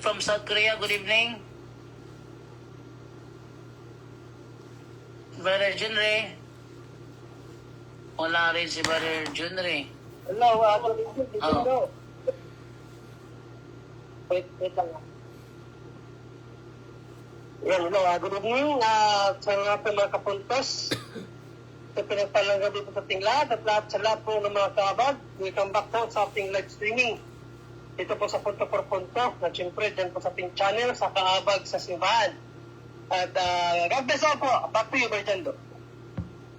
from South Korea, good evening. Brother Junre. Wala rin si Brother Junre. Hello, hello. Wait lang. Yan, hello, good evening sa mga kapuntos. Sa pinagpalang gabi po sa ating lahat at sa lahat po ng mga kabag. Welcome back po sa ating live streaming. Ito po sa Punto por Punto na siyempre dyan po sa ating channel sa Kaabag sa Simbahan. At God bless all po. Back to you, Bertando.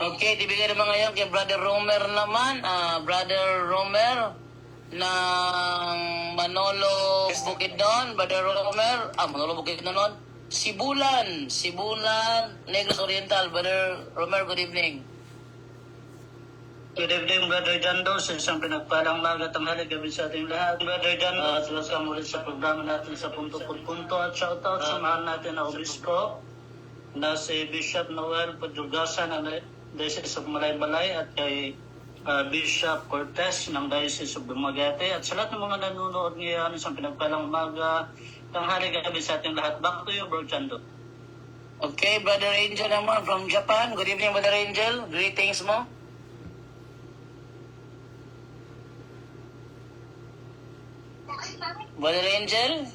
Okay, ibigay naman ngayon kay Brother Romer naman. Brother Romer ng Manolo Bukidnon. Brother Romer, Manolo Bukidnon. Sibulan, Negros Oriental. Brother Romer, good evening. Good evening, Brother Jando. Sa isang pinagpalang magat ang gabi sa ating lahat. Brother Jando, at welcome ulit sa programa natin sa Punto por Punto. At shoutout sa mahal natin na obispo na si Bishop Noel Padrugasan ng Diocese of Malay-Malay at kay Bishop Cortez ng Diocese of Dumaguete. At sa lahat ng mga nanonood ngayon sa pinagpalang umaga, tanghali gabi sa ating lahat. Back to you, Brother Jando. Okay, Brother Angel naman from Japan. Good evening, Brother Angel. Greetings mo. Brother Angel?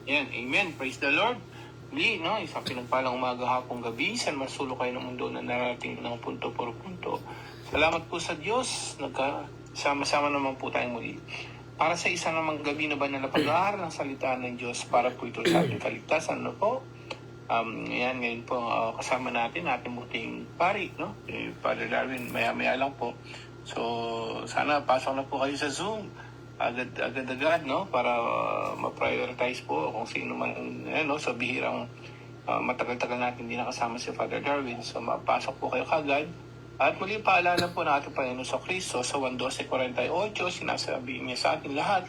Yan, amen. Praise the Lord. Muli, no, isang pinagpalang umaga, hapong gabi, saan masulok kayo ng mundo na narating ng punto por punto. Salamat po sa Diyos. Nagkasama-sama naman po tayong muli. Para sa isa namang gabi na banal na pag-aaral ng salita ng Diyos para po ito sa ating kaligtasan, no po? Yan, ngayon po, kasama natin ating muting pari, no? Father Darwin, maya-maya lang po. So, sana pasok na po kayo sa Zoom. Agad-agad, no? Para ma-prioritize po kung sino man, no? Sa bihirang matagal-tagal natin hindi nakasama si Father Darwin. So, mapasok po kayo kagad. At muli paalala po natin Panginoon sa Kristo sa 1:12:48, sinasabi niya sa atin lahat,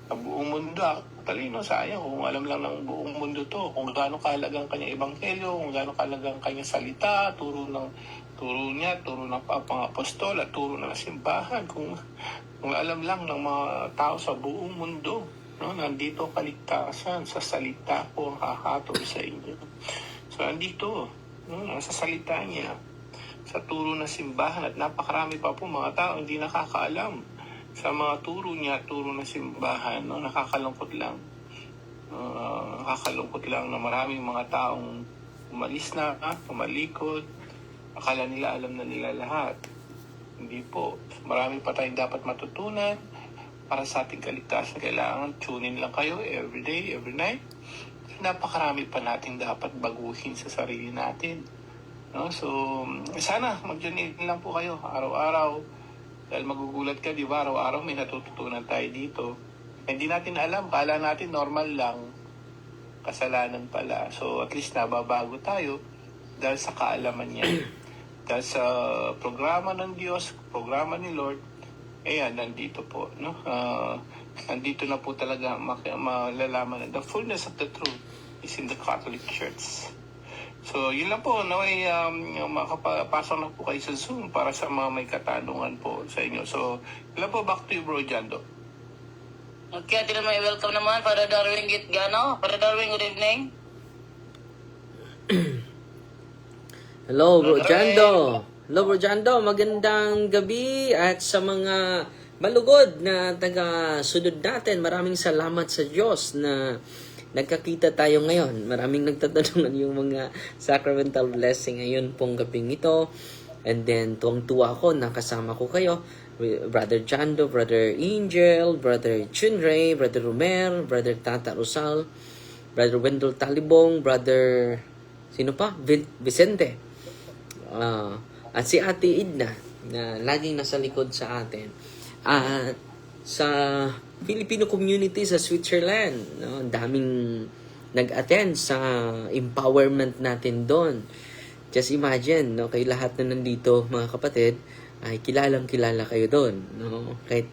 sa buong mundo, talino sayang kung alam lang ng buong mundo to, kung gaano kahalagang kanyang ebanghelyo, kung gaano kahalagang kanyang salita, turo niya, turo ng apostol at turo ng simbahan, kung alam lang ng mga tao sa buong mundo, no, nandito kaligtasan sa salita ko ang hahatol sa inyo. So nandito, no, sa salita niya, sa turo ng simbahan, at napakarami pa po mga tao hindi nakakaalam sa mga turo niya, turo ng simbahan, no, nakakalungkot lang. Nakakalungkot lang na maraming mga taong umalis na, tumalikod, akala nila alam na nila lahat. Hindi po. Marami pa tayong dapat matutunan para sa ating kaligtasan. Kailangan tune in lang kayo every day, every night. Napakarami pa nating dapat baguhin sa sarili natin. No? So, sana mag-tune in lang po kayo araw-araw. Dahil magugulat ka, di ba? Araw-araw may natututunan tayo dito. Hindi natin alam. Kala natin normal lang. Kasalanan pala. So, at least nababago tayo dahil sa kaalaman niya. Dahil sa programa ng Diyos, programa ni Lord, ayan, nandito po. No? Nandito na po talaga malalaman na the fullness of the truth is in the Catholic Church. So, yun lang po. Naway, makapasok na po kayo sa Zoom para sa mga may katanungan po sa inyo. So, yun lang po. Back to you, Bro Jando. Okay, atin naman i-welcome naman Father Darwin Gitgano. Father Darwin, good evening. Hello, Bro Jando. Hello, Bro Jando. Magandang gabi at sa mga malugod na taga-sunod natin. Maraming salamat sa Diyos na nagkakita tayo ngayon. Maraming nagtatanungan yung mga sacramental blessing ngayon pong gabing ito. And then, tuwang-tuwa ako, nakasama ko kayo. Brother Jando, Brother Angel, Brother Chunray, Brother Romer, Brother Tata Rosal, Brother Wendell Talibong, Brother, sino pa? Vicente. At si Ate Idna, na laging nasa likod sa atin. At sa Filipino community sa Switzerland, no, daming nag-attend sa empowerment natin doon. Just imagine, no, kay lahat na nandito, mga kapatid, ay kilalang-kilala kayo doon. No? Kahit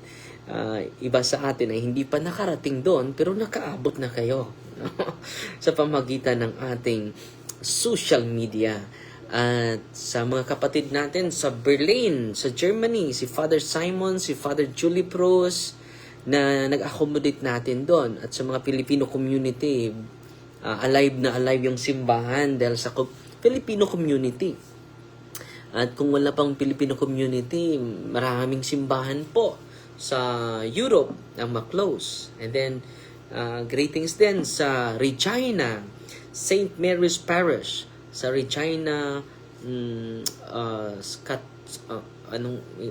iba sa atin ay hindi pa nakarating doon, pero nakaabot na kayo. No? Sa pamagitan ng ating social media. At sa mga kapatid natin sa Berlin, sa Germany, si Father Simon, si Father Julie Prus, na nag-accommodate natin doon. At sa mga Filipino community, alive na alive yung simbahan dahil sa Filipino community. At kung wala pang Filipino community, maraming simbahan po sa Europe ang ma-close. And then, greetings din sa Regina, St. Mary's Parish, sa Regina,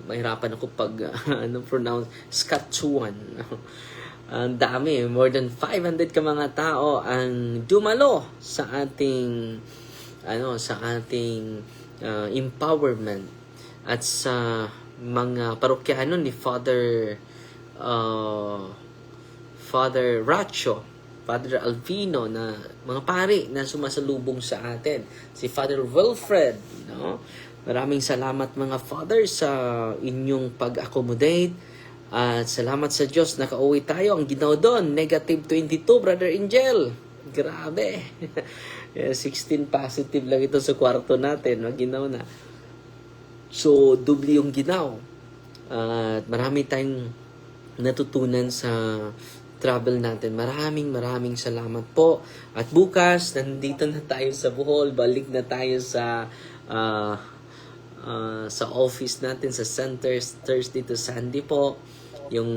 mahirapan ako pag, pronounce, Saskatchewan. Ang dami, more than 500 ka mga tao ang dumalo sa ating, empowerment at sa mga parokyano ni Father Racho, Father Alvino, na mga pari na sumasalubong sa atin. Si Father Wilfred, no? Maraming salamat mga Father sa inyong pag-accommodate. At salamat sa Diyos, nakauwi tayo. Ang ginaw doon, negative 22, Brother Angel. Grabe. 16 positive lang ito sa kwarto natin. Ginaw na. So, doble yung ginaw. At marami tayong natutunan sa travel natin. Maraming salamat po. At bukas, nandito na tayo sa Bohol. Balik na tayo sa office natin, sa centers, Thursday to Sunday po. Yung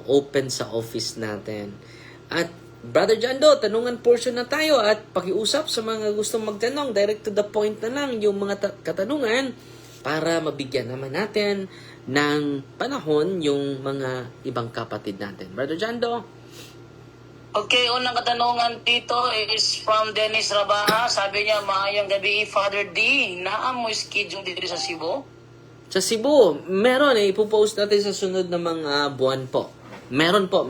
open sa office natin. At Brother Jando, tanungan portion na tayo at pakiusap sa mga gustong magtanong. Direct to the point na lang yung mga katanungan para mabigyan naman natin ng panahon yung mga ibang kapatid natin. Brother Jando? Okay, unang katanungan dito is from Dennis Rabaha. Sabi niya, maayong gabi, Father D. Naam mo schedule dito sa Cebu? Sa Cebu, meron ipopost natin sa sunod na mga buwan po. Meron po.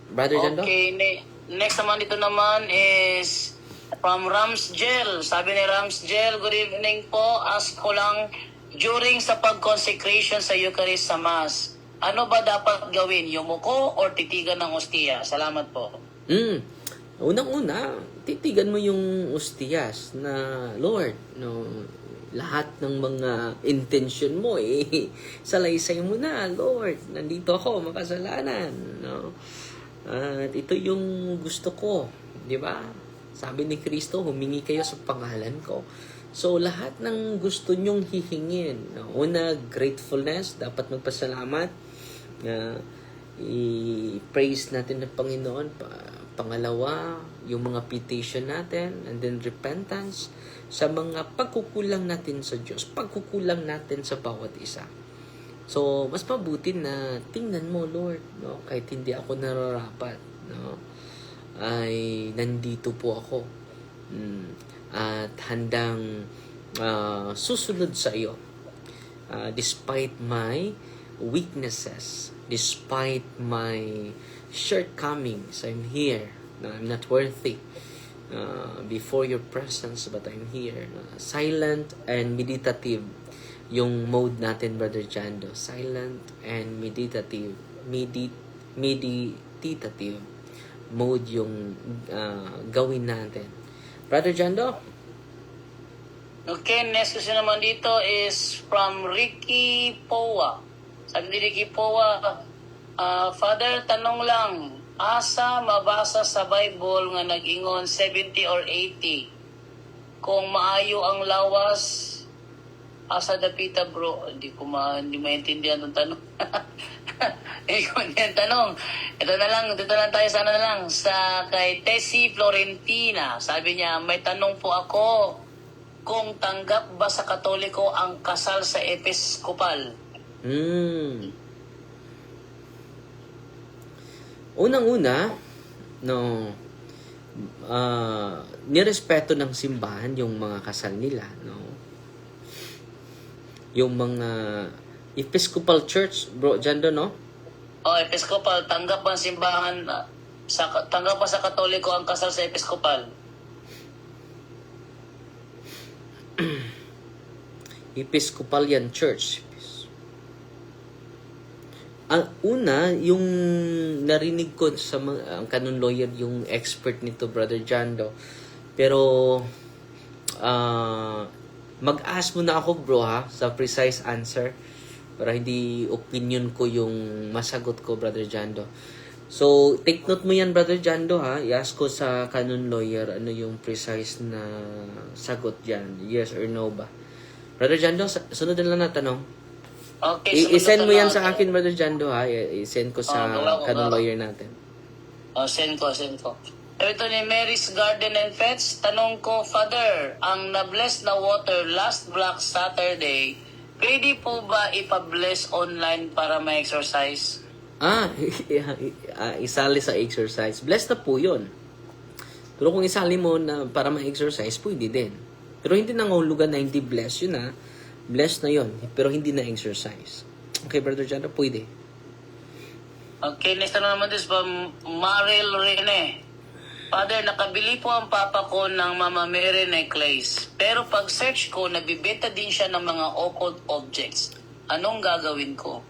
Brother Jando? Okay, next naman dito naman is from Rams Gel. Sabi ni Rams Gel, good evening po. Ask ko lang, during sa pag-consecration sa Eucharist sa Mass, ano ba dapat gawin? Yumuko or titigan ng ostiya? Salamat po. Unang-una, titigan mo yung ostiyas na, Lord, no, lahat ng mga intention mo, salaysay mo na, Lord, nandito ako, makasalanan, no? At ito yung gusto ko, di ba? Sabi ni Kristo, humingi kayo sa pangalan ko. So, lahat ng gusto nyong hihingin. Una, gratefulness, dapat magpasalamat. I-praise natin ng Panginoon. Pangalawa, yung mga petition natin. And then, repentance sa mga pagkukulang natin sa Diyos. Pagkukulang natin sa bawat isa. So, mas mabuti na tingnan mo, Lord, no? Kahit hindi ako nararapat, no? Ay nandito po ako. At handang susunod sa iyo. Despite my weaknesses, despite my shortcomings, I'm here. No, I'm not worthy before your presence, but I'm here. Silent and meditative yung mode natin, Brother Jando. Silent and meditative. Meditative mode yung gawin natin. Brother Jando? Okay, next question naman dito is from Ricky Powa. Sabi ni Ricky Powa, Father, tanong lang, asa mabasa sa Bible nga nag-ingon 70 or 80? Kung maayo ang lawas, asa dapita bro? Hindi maintindihan ng tanong. Hindi ko maintindihan tanong. Dito na lang tayo sana na lang sa kay Tessie Florentina. Sabi niya, may tanong po ako, kung tanggap ba sa Katoliko ang kasal sa Episkopal? Unang-una, no, nirespeto ng simbahan yung mga kasal nila, no. Yung mga Episcopal Church, bro, Jando, no? Episcopal, tanggap ba ang simbahan tanggap ba sa Katoliko ang kasal sa Episcopal? Episcopalian Church. Ang una, yung narinig ko sa ang canon lawyer, yung expert nito, Brother Jando. Pero, mag-ask mo na ako, bro, ha, sa precise answer. Para hindi opinion ko yung masagot ko, Brother Jando. So, take note mo yan, Brother Jando, ha? I-ask ko sa canon lawyer ano yung precise na sagot dyan. Yes or no ba? Brother Jando, sunod na lang na tanong. Okay, I-send mo yan sunod na sa akin, Brother Jando, ha? I-send ko sa gawa ko, canon gawa. lawyer natin. Send ko. Ito ni Mary's Garden and Pets. Tanong ko, Father, ang na-bless na water last Black Saturday, pwede po ba ipa-bless online para ma-exercise? Isali sa exercise. Blessed na po yun. Pero kung isali mo na para ma-exercise, pwede din. Pero hindi nangahulugan na hindi blessed yun, ha? Blessed na yun, pero hindi na exercise. Okay, Brother Jando, pwede. Okay, next na naman this from Maril Rene. Father, nakabili po ang papa ko ng Mama Mary necklace. Pero pag search ko, nabibenta din siya ng mga occult objects. Anong gagawin ko?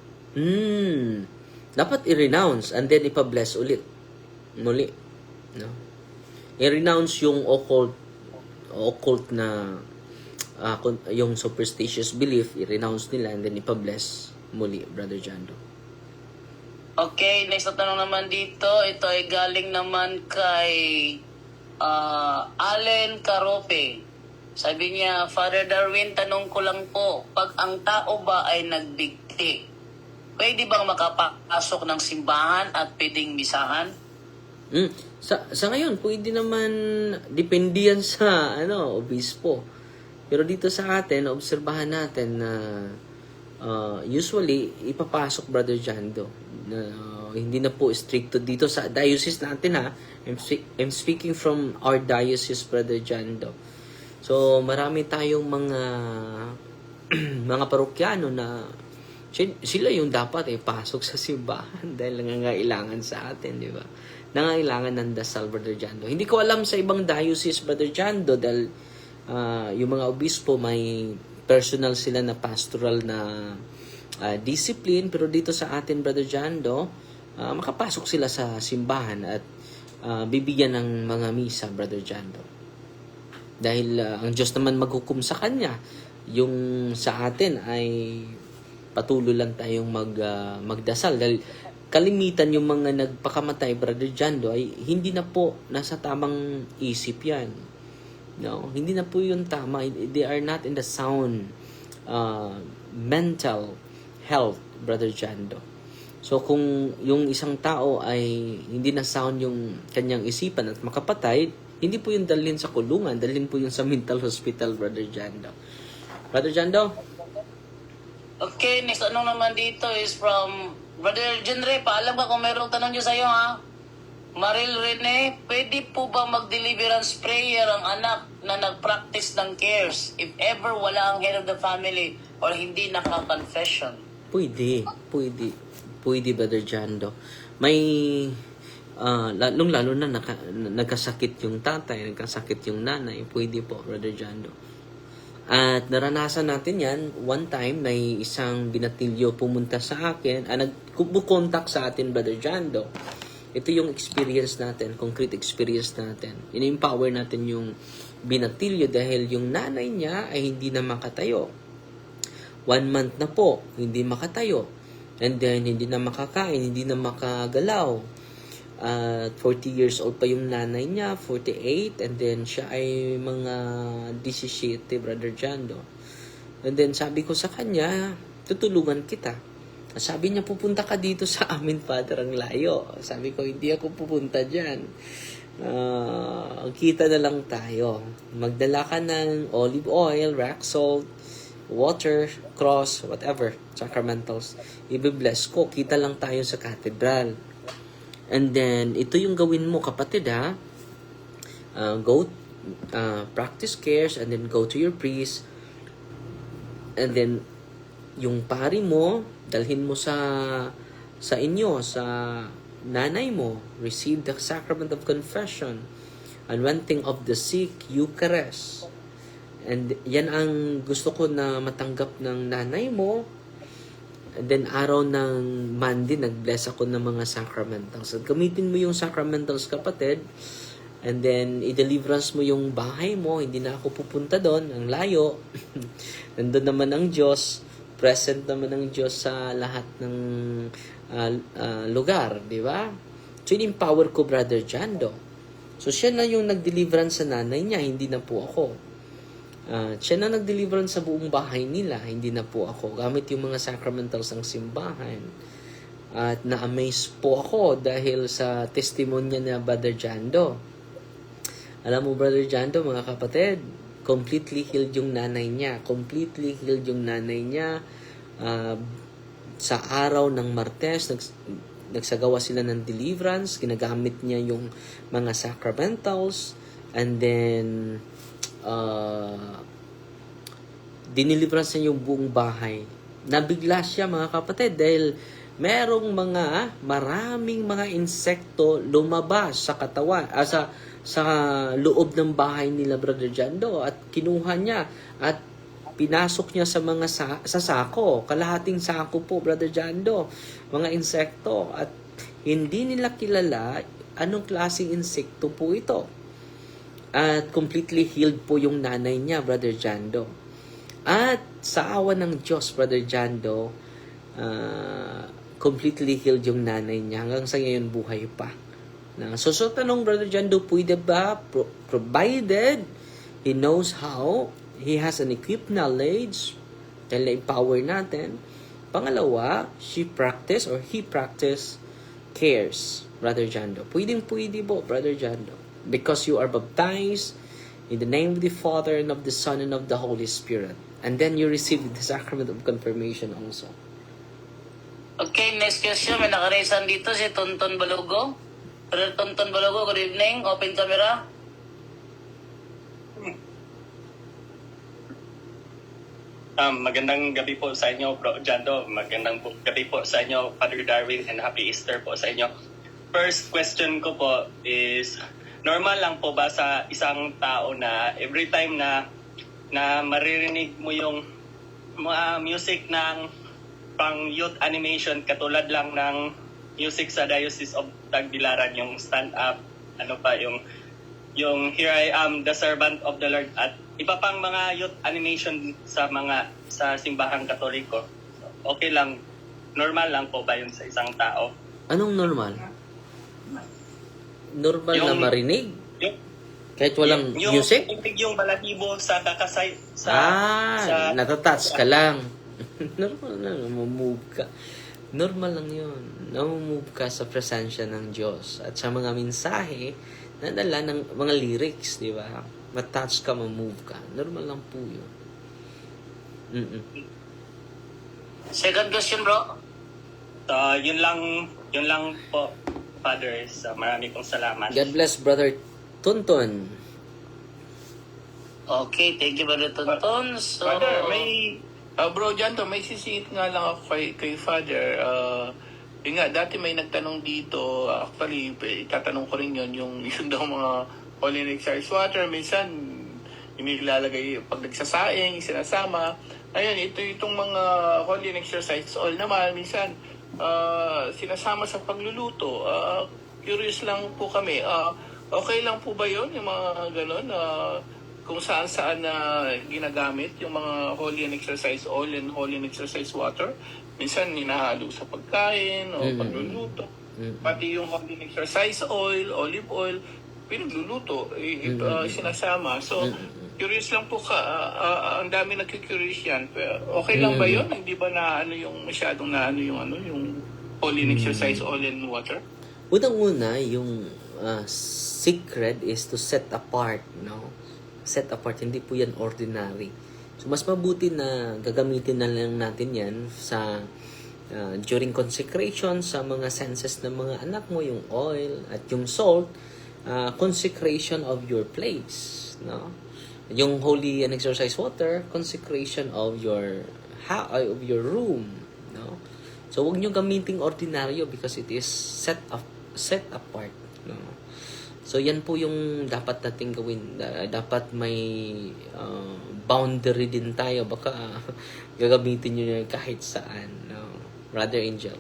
Dapat i-renounce and then ipa-bless ulit. Muli. No? I-renounce yung occult na yung superstitious belief, i-renounce nila and then ipa-bless muli, Brother Jando. Okay, next na tanong naman dito. Ito ay galing naman kay Allen Carope. Sabi niya, Father Darwin, tanong ko lang po, pag ang tao ba ay nagbigti, pwede bang makapasok ng simbahan at pwedeng misahan? Sa ngayon, pwede naman, depende yan sa obispo. Pero dito sa atin, obserbahan natin na usually, ipapasok, Brother Jando. Hindi na po stricto dito sa diocese natin, ha. I'm speaking from our diocese, Brother Jando. So, marami tayong mga parokyano na sila yung dapat pasok sa simbahan dahil nangangailangan sa atin, di ba? Nangangailangan ng dasal, Brother Jando. Hindi ko alam sa ibang diocese, Brother Jando, dahil yung mga obispo may personal sila na pastoral na discipline, pero dito sa atin, Brother Jando, makapasok sila sa simbahan at bibigyan ng mga misa, Brother Jando. Dahil ang Diyos naman maghukom sa kanya. Yung sa atin ay patuloy lang tayong magdasal. Dahil kalimitan yung mga nagpakamatay, Brother Jando, ay hindi na po nasa tamang isip yan. No? Hindi na po yung tama. They are not in the sound mental health, Brother Jando. So kung yung isang tao ay hindi na sound yung kanyang isipan at makapatay, hindi po yung dalhin sa kulungan, dalhin po yung sa mental hospital, Brother Jando. Brother Jando? Okay, next tanong naman dito is from Brother Jenre. Paalam ka kung mayroong tanong dyan sa'yo, ha? Maril Rene, pwede po ba mag-deliverance prayer ang anak na nag-practice ng cares if ever wala ang head of the family or hindi naka-confession? Pwede, Brother Jando. May, lalo na nagkasakit yung tatay, nagkasakit yung nanay, pwede po, Brother Jando. At naranasan natin yan, one time, may isang binatilyo pumunta sa akin, nag-contact sa atin, Brother Jando. Ito yung experience natin, concrete experience natin. In-empower natin yung binatilyo dahil yung nanay niya ay hindi na makatayo. 1 month na po, hindi makatayo. And then, hindi na makakain, hindi na makagalaw. 40 years old pa yung nanay niya, 48. And then, siya ay mga 17, Brother Jando. And then, sabi ko sa kanya, tutulungan kita. Sabi niya, pupunta ka dito sa amin, Father, ang layo. Sabi ko, hindi ako pupunta dyan. Kita na lang tayo. Magdala ka ng olive oil, rock salt, water, cross, whatever, sacramentals. I-bless ko. Kita lang tayo sa cathedral. And then, ito yung gawin mo, kapatid, ha? Go, practice cares, and then go to your priest. And then, yung pari mo, dalhin mo sa inyo, sa nanay mo, receive the sacrament of confession, anointing of the sick, Eucharist. And yan ang gusto ko na matanggap ng nanay mo. And then araw ng Monday, nag-bless ako ng mga sacramentals. At gamitin mo yung sacramentals, kapatid. And then, i-deliverance mo yung bahay mo. Hindi na ako pupunta doon. Ang layo. Nandun naman ang Diyos. present naman ng Diyos sa lahat ng lugar, di ba? So, in-empower ko, Brother Jando. So, siya na yung nag-deliverance sa nanay niya, hindi na po ako. Siya na nag-deliverance sa buong bahay nila, hindi na po ako. Gamit yung mga sacramentals ng simbahan. At na-amaze po ako dahil sa testimonya ni Brother Jando. Alam mo, Brother Jando, mga kapatid, completely healed yung nanay niya. Completely healed yung nanay niya. Sa araw ng Martes, nagsagawa sila ng deliverance. Ginagamit niya yung mga sacramentals. And then, diniliverance niya yung buong bahay. Nabigla siya, mga kapatid, dahil maraming mga insekto lumabas sa katawan, sa loob ng bahay nila, Brother Jando, at kinuha niya at pinasok niya sa mga sa sako, kalahating sako po, Brother Jando, mga insekto, at hindi nila kilala anong klaseng insekto po ito. At completely healed po yung nanay niya, Brother Jando. At sa awa ng Diyos, Brother Jando, completely healed yung nanay niya. Hanggang sa ngayon, buhay pa. So tanong, Brother Jando, pwede ba? Provided he knows how, he has an equipped knowledge, dahil na-empower natin. Pangalawa, he practice cares, Brother Jando. Pwede po, Brother Jando. Because you are baptized in the name of the Father and of the Son and of the Holy Spirit. And then you receive the sacrament of confirmation also. Okay, next question. May nakaraisan dito si Tonton Balogo. Brother Tonton Balogo, good evening. Open camera. Magandang gabi po sa inyo, Bro Jando. Magandang gabi po sa inyo, Father Darwin, and Happy Easter po sa inyo. First question ko po is, normal lang po ba sa isang tao na every time na maririnig mo yung mga music ng pang youth animation, katulad lang ng music sa Diocese of Tagbilaran, yung stand up, yung Here I Am, the Servant of the Lord, at iba pang mga youth animation sa simbahang Katoliko. Okay lang, normal lang po ba yun sa isang tao? Anong normal? Normal na marinig? Kahit walang music? Yung balahibo sa kakasay. Natatouch ka lang. Normal na, namumove ka. Normal lang yun. Namumove ka sa presensya ng Diyos. At sa mga mensahe, nadala ng mga lyrics, di ba? Matouch ka, mamove ka. Normal lang po yun. Second question, bro. So, yun lang po, Father. So, marami pong salamat. God bless, Brother Tonton. Okay, thank you, Brother Tonton. So, Father, Bro Janto, may sisingit nga lang ako kay Father. Yun nga, dati may nagtanong dito, actually, itatanong ko rin yung daw mga Holy and Exercise Water, minsan, inilalagay pag nagsasaing, sinasama. Ayun, itong mga Holy and Exercise Oil naman, minsan, sinasama sa pagluluto. Curious lang po kami, okay lang po ba yun, yung mga ganon, kung saan-saan na ginagamit yung mga Holy and Exercise Oil and Holy and Exercise Water? Minsan, ninahalo sa pagkain o pagluluto. Pati yung Holy and Exercise Oil, olive oil, pinagluluto, sinasama. So, curious lang po ang dami nagki-curious yan. Okay lang ba yun? Hindi ba masyadong yung Holy and Exercise Oil and Water? Unang-una, yung secret is to set apart, no? Set apart, hindi po yan ordinary. So, mas mabuti na gagamitin na lang natin yan sa during consecration, sa mga senses ng mga anak mo, yung oil at yung salt, consecration of your place, no? Yung Holy and Exercise Water, consecration of your room, no? So, huwag nyo gamitin ordinaryo because it is set apart, no? So, yan po yung dapat nating gawin. Dapat may boundary din tayo. Baka gagamitin nyo na kahit saan. No? Brother Angel.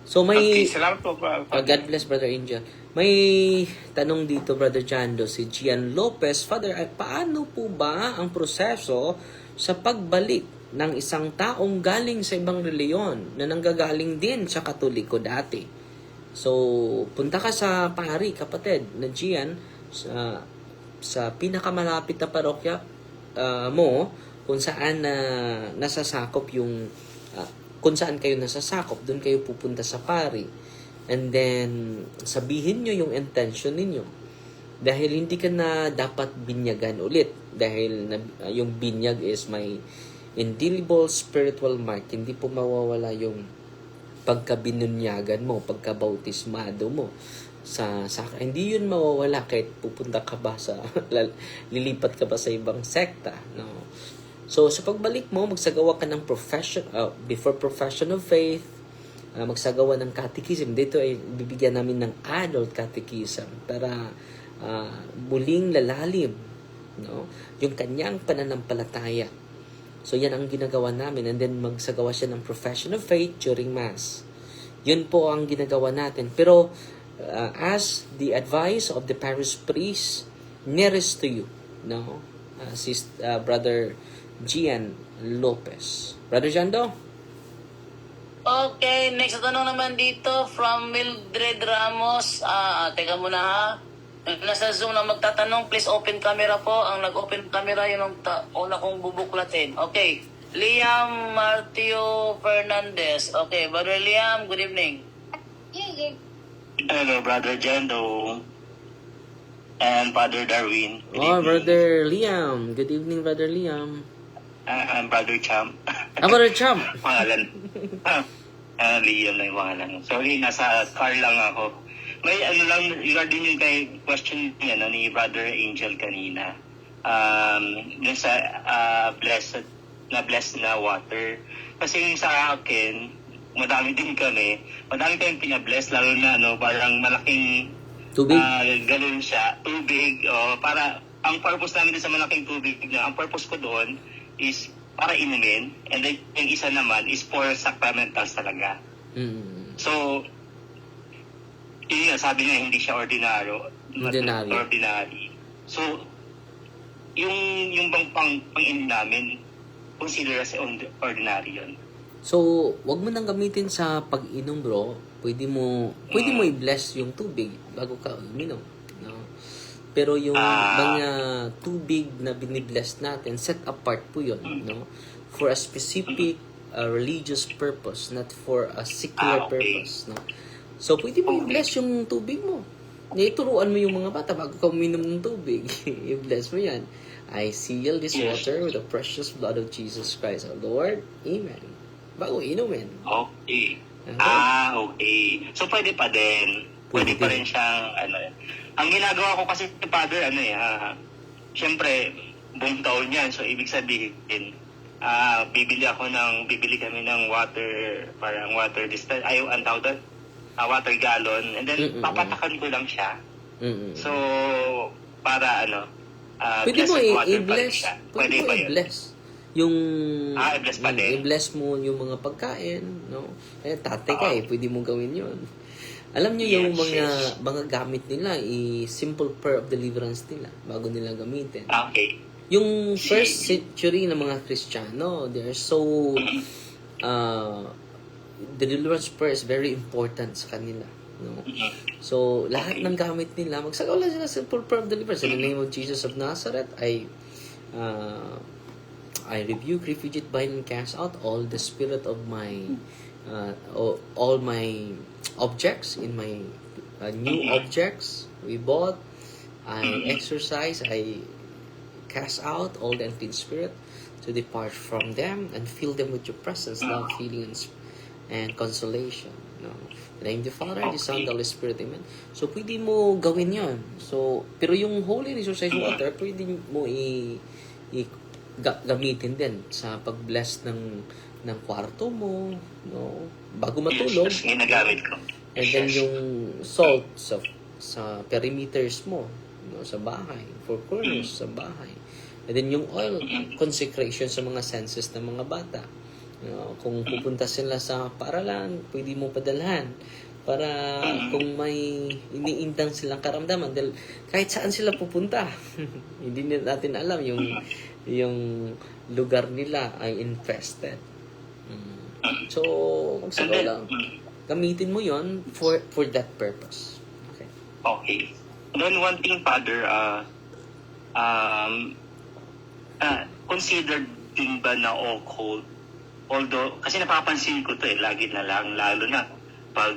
So, may... Okay, salamat po. God bless, Brother Angel. May tanong dito, Brother Jando, si Gian Lopez. Father, paano po ba ang proseso sa pagbalik ng isang taong galing sa ibang reliyon na nanggagaling din sa Katoliko dati. So, punta ka sa pari, kapatid, na Gian, sa pinakamalapit na parokya mo, kung saan nasasakop yung, kung saan kayo nasasakop, doon kayo pupunta sa pari. And then, sabihin nyo yung intention ninyo. Dahil hindi ka na dapat binyagan ulit. Dahil yung binyag is may indelible spiritual mark. Hindi po mawawala yung pagkabinunyagan mo, pagkabautismado mo. Hindi yun mawawala kahit pupunta ka ba lilipat ka ba sa ibang sekta. No? So, sa pagbalik mo, magsagawa ka ng before profession of faith, magsagawa ng catechism. Dito ay bibigyan namin ng adult catechism para muling lalalim, no, yung kanyang pananampalataya. So yan ang ginagawa namin, and then magsagawa siya ng profession of faith during Mass. Yun po ang ginagawa natin. Pero as the advice of the parish priest nearest to you, no, Brother Gian Lopez. Brother Jando? Okay, next na tanong naman dito from Mildred Ramos. Teka muna ha. Nasa Zoom na magtatanong, please open camera po. Ang nag-open camera, yun ang una kong bubuklatin. Okay, Liam Martio Fernandez. Okay, Brother Liam, good evening. Hello, Brother Jendo and Brother Darwin. Good evening. Brother Liam. Good evening, Brother Liam. I'm Brother Champ. Brother Champ. Pangalan. Liam na yung pangalan. Sorry, nasa car lang ako. May lang, regarding yung question ni Brother Angel kanina. Dun sa blessed na water. Kasi yung sa akin, madami kayong pinabless, lalo na parang malaking Tubig? Ganun siya, tubig. Para, ang purpose namin sa malaking tubig, ang purpose ko doon is para inumin, and then yung isa naman is for sacramentals talaga. So, yun nga, sabi nga, hindi siya ordinary. So, yung bang pang-in namin, consider as ordinary yun. So, wag mo nang gamitin sa pag-inom, bro. Pwede mo i-bless yung tubig bago ka uminom. No? Pero yung mga tubig na binibless natin, set apart po yun. No? For a specific religious purpose, not for a secular purpose. No? So, pwede mo i-bless yung tubig mo. Turuan mo yung mga bata bago ka uminom ng tubig. I-bless mo yan. I seal this water with the precious blood of Jesus Christ, our Lord. Amen. Bago inumin. Okay. Okay. Okay. So, pwede pa din. Pwede pa rin siyang, ang ginagawa ko kasi, Father, syempre, buong taon yan. So, ibig sabihin, bibili kami ng water, parang water distance, ang tawag doon, water gallon, and then papatakan ko lang siya. So, para pwede mo water pa rin i-bless. siya. Pwede mo i-bless. Yung i-bless pa din. i-bless mo yung mga pagkain, no? Tatay ka pwede mo gawin yun. Alam niyo yung mga gamit nila, simple prayer of deliverance nila bago nila gamitin. Okay. Yung first century ng mga Kristiyano, they are so the deliverance prayer is very important sa kanila. No? So, lahat ng gamit nila, magsagawa lang sila simple prayer of deliverance. In the name of Jesus of Nazareth, I rebuke, refugate, bind, and cast out all the spirit of my all my objects in my new objects we bought. I exercise, I cast out all the unclean spirit to depart from them and fill them with your presence, love, healing, and consolation. No? In the name of the Father, the Son, the Holy Spirit. Amen. So, pwede mo gawin yon. So, pero yung Holy Resources Water, pwede mo gamitin din sa pag-bless ng kwarto mo, no? Bago matulog. Yes, ginagamit ko. And then yung salt sa perimeters mo, no, sa bahay, four corners sa bahay. And then yung oil consecration sa mga senses ng mga bata. Kung pupunta sila sa paaralan, pwede mo padalhan para kung may iniindang silang karamdaman, dahil kahit saan sila pupunta, hindi natin alam yung lugar nila ay infested. So, magsagawa lang. Gamitin mo yon for that purpose. Okay. Okay. Then one thing, Father, considered din ba na occult? Although, kasi napapansin ko to lagi na lang, lalo na pag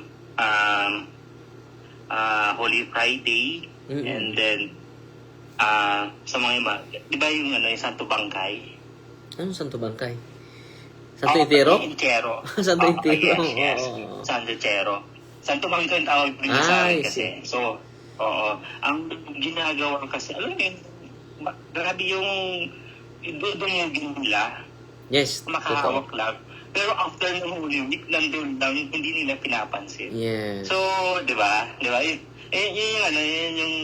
Holy Friday, and then sa mga iba, di ba yung Santo Bangkay? Anong Santo Bangkay? Santo Entero? Entero. Santo Entero. Yes. Oo. Santo Entero. Santo Bangkay ang tawag din sa akin I kasi. see. So, oo. Ang ginagawa kasi, alam mo yun, grabe yung idudumugin nila, Yes, makahawak totoo. lang. Pero after ng Holy Week, nandun lang, hindi nila pinapansin. Yes. So, di ba? Di ba? Yun yung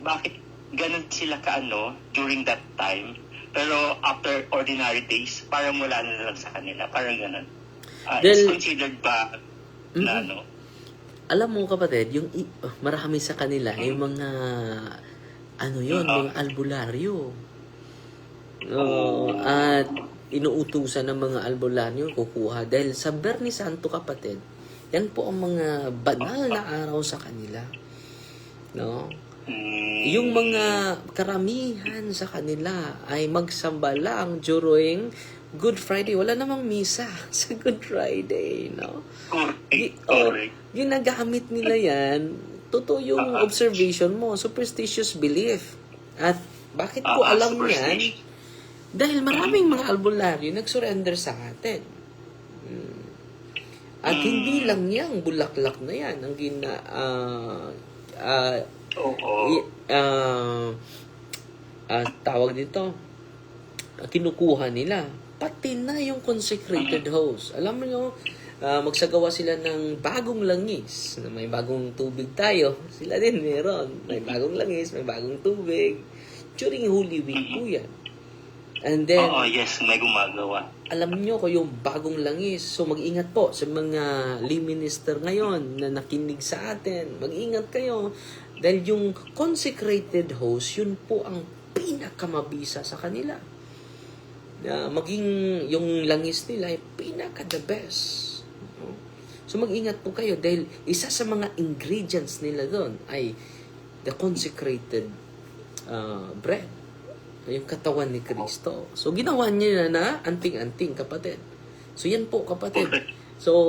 bakit ganun sila during that time. Pero after ordinary days, parang wala na lang sa kanila. Parang ganun. It's considered ba na Alam mo kapatid, yung marami sa kanila, yung mga mga albularyo. At inuutusan ng mga albularyo kukuha. Dahil sa Berni Santo kapatid, yan po ang mga banal na araw sa kanila. No? Yung mga karamihan sa kanila ay magsamba lang during Good Friday. Wala namang misa sa Good Friday, no? Correct. Ginagamit nila yan. Totoo yung observation mo. Superstitious belief. At bakit ko alam yan? Dahil maraming mga albularyo nag-surrender sa atin. At hindi lang yang bulaklak na yan ang tawag dito, kinukuha nila. Pati na yung consecrated host. Alam mo nyo, magsagawa sila ng bagong langis. May bagong tubig tayo. Sila din meron. May bagong langis, may bagong tubig. During Holy Week po yan. And then, yes, may gumagawa. alam nyo ko yung bagong langis. So mag-ingat po sa mga lay minister ngayon na nakinig sa atin. Mag-ingat kayo. Dahil yung consecrated host, yun po ang pinakamabisa sa kanila. Maging yung langis nila ay pinaka-the best. So mag-ingat po kayo dahil isa sa mga ingredients nila doon ay the consecrated bread. Yung katawan ni Kristo. So ginawa niya na anting-anting, kapatid. So yan po, kapatid. So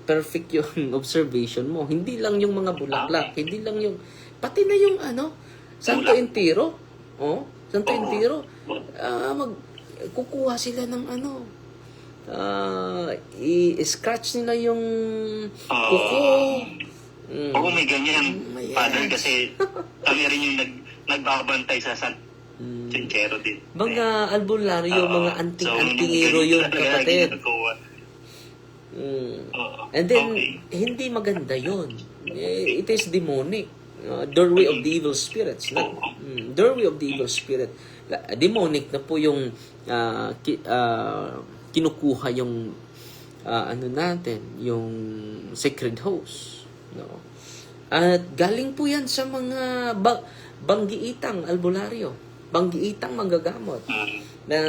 perfect yung observation mo. Hindi lang yung mga bulaklak, hindi lang yung pati na yung Santo Entero. Santo Entero. Kukuha sila ng i-scratch nila yung kuko. Oo, may ganyan. Yes. Father, kasi kami rin yung nagbabantay sa San Sincero din. Mga albularyo, mga anting-antingero yun, kapatid. And then, hindi maganda yun. It is demonic. Doorway of the evil spirits. Doorway of the evil spirit. Demonic na po yung kinukuha yung natin, yung sacred host. No? At galing po yan sa mga banggiitang albularyo. Banggiitang manggagamot na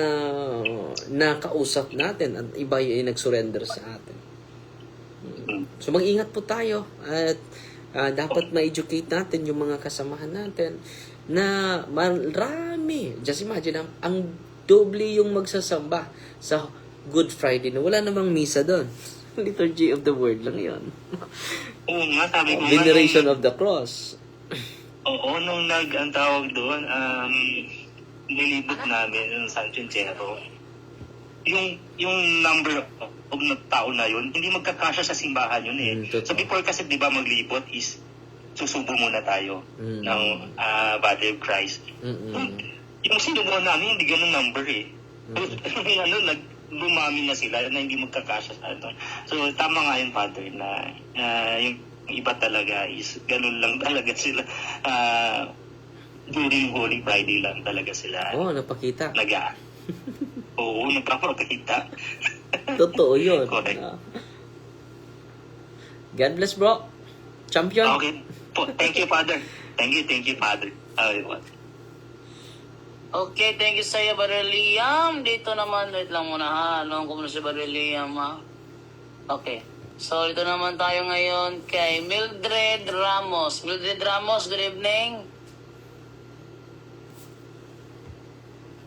nakausap natin at iba yung nag-surrender sa atin. So mag-ingat po tayo at dapat ma-educate natin yung mga kasamahan natin na marami. Just imagine, ang doble yung magsasamba sa Good Friday na wala namang misa doon. Liturgy of the Word lang yun. Oo nga, sabi ko Veneration of the Cross. Oo, nung ang tawag doon, nilibot namin ng San Sincero, yung number of tao na yun, hindi magkakasya sa simbahan yun eh. So before kasi, di ba, maglibot is susubo muna tayo ng Body of Christ. Yung sinubuhan namin, hindi ganun number eh. Lumami na sila na hindi magkakasya sa ato. So tama nga yun, Father, na yung iba talaga is ganun lang talaga sila. During Holy Friday lang talaga sila. Napakita. Oo, nagpapakita. Totoo yun. Correct. God bless, bro. Champion. Okay. Thank you, Father. Thank you, Father. Okay, thank you sa iyo, Brother Liam. Dito naman, wait lang muna ha. Alam ko muna si Brother Liam ha. Okay. So, dito naman tayo ngayon kay Mildred Ramos. Mildred Ramos, good evening.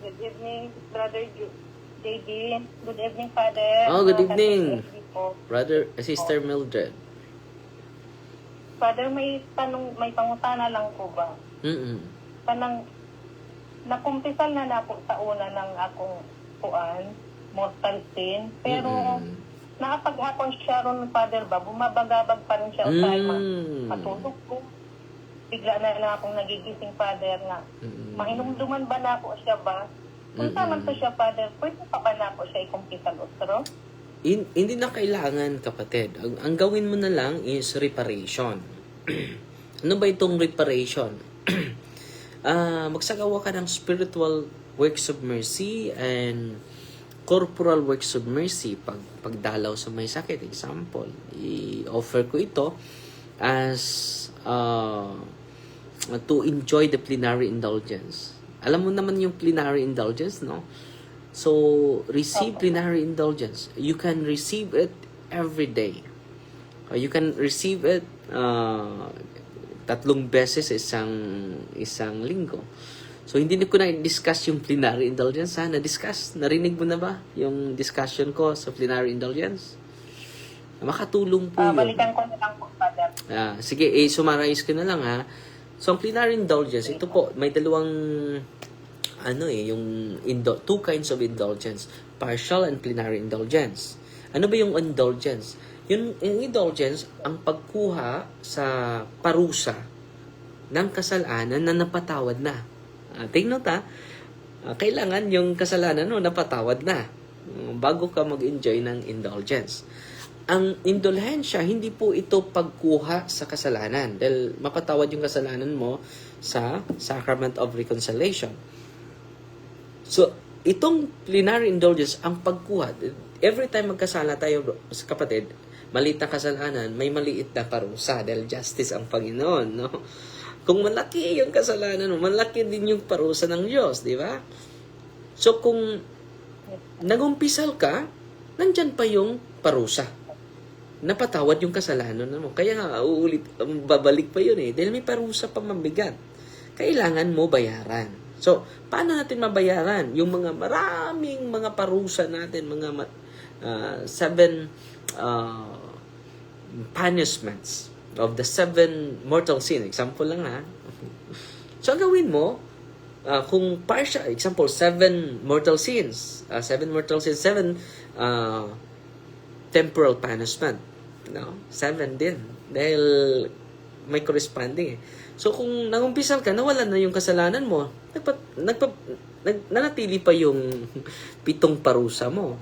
Good evening, Brother JD. Good evening, Father. Oh, good evening. Kapatid po. Brother, Sister Mildred. Father, may pangutana lang po ba? Mm-mm. Kanang, nakumpisal na po sa una ng akong puan, mortal sin, pero nakapaghapon siya ron, Father ba, bumabagabag pa rin siya o tayo matulog ko. Bigla na lang akong nagigising, Father, na mahinumduman ba na po siya ba? Kung man po siya, Father, pwede pa ba na po siya ikumpisal otro? Hindi na kailangan, kapatid. Ang gawin mo na lang is reparation. Ano ba itong reparation? Magsagawa ka ng spiritual works of mercy and corporal works of mercy. Pagdalaw sa may sakit, example, i-offer ko ito as to enjoy the plenary indulgence. Alam mo naman yung plenary indulgence, no? So, receive plenary indulgence. You can receive it every day. You can receive it 3 beses isang linggo. So, hindi ko na discuss yung plenary indulgence, ha? Na-discuss? Narinig mo na ba yung discussion ko sa plenary indulgence? Makatulong po yun. Balikan ko na lang po, Father. Sige, summarize ko na lang, ha? So, ang plenary indulgence, ito po, may dalawang yung 2 kinds of indulgence, partial and plenary indulgence. Ano ba yung indulgence? Yung indulgence, ang pagkuha sa parusa ng kasalanan na napatawad na. Take note, kailangan yung kasalanan napatawad na bago ka mag-enjoy ng indulgence. Ang indulhensya, hindi po ito pagkuha sa kasalanan dahil mapatawad yung kasalanan mo sa Sacrament of Reconciliation. So, itong plenary indulgence, ang pagkuha, every time magkasala tayo, kapatid, maliit na kasalanan, may maliit na parusa dahil justice ang Panginoon, no? Kung malaki yung kasalanan mo, malaki din yung parusa ng Diyos, di ba? So, kung nagumpisal ka, nandyan pa yung parusa. Napatawad yung kasalanan mo. Kaya nga, babalik pa yun dahil may parusa pa mabigat. Kailangan mo bayaran. So, paano natin mabayaran? Yung mga maraming mga parusa natin, mga 7 punishments of the 7 mortal sin. Example lang, ha? So, gawin mo, kung partial, example, 7 mortal sins. 7 temporal punishment. No? 7 din. Dahil may corresponding So, kung nangumpisal ka, nawalan na yung kasalanan mo, nanatili pa yung 7 parusa mo.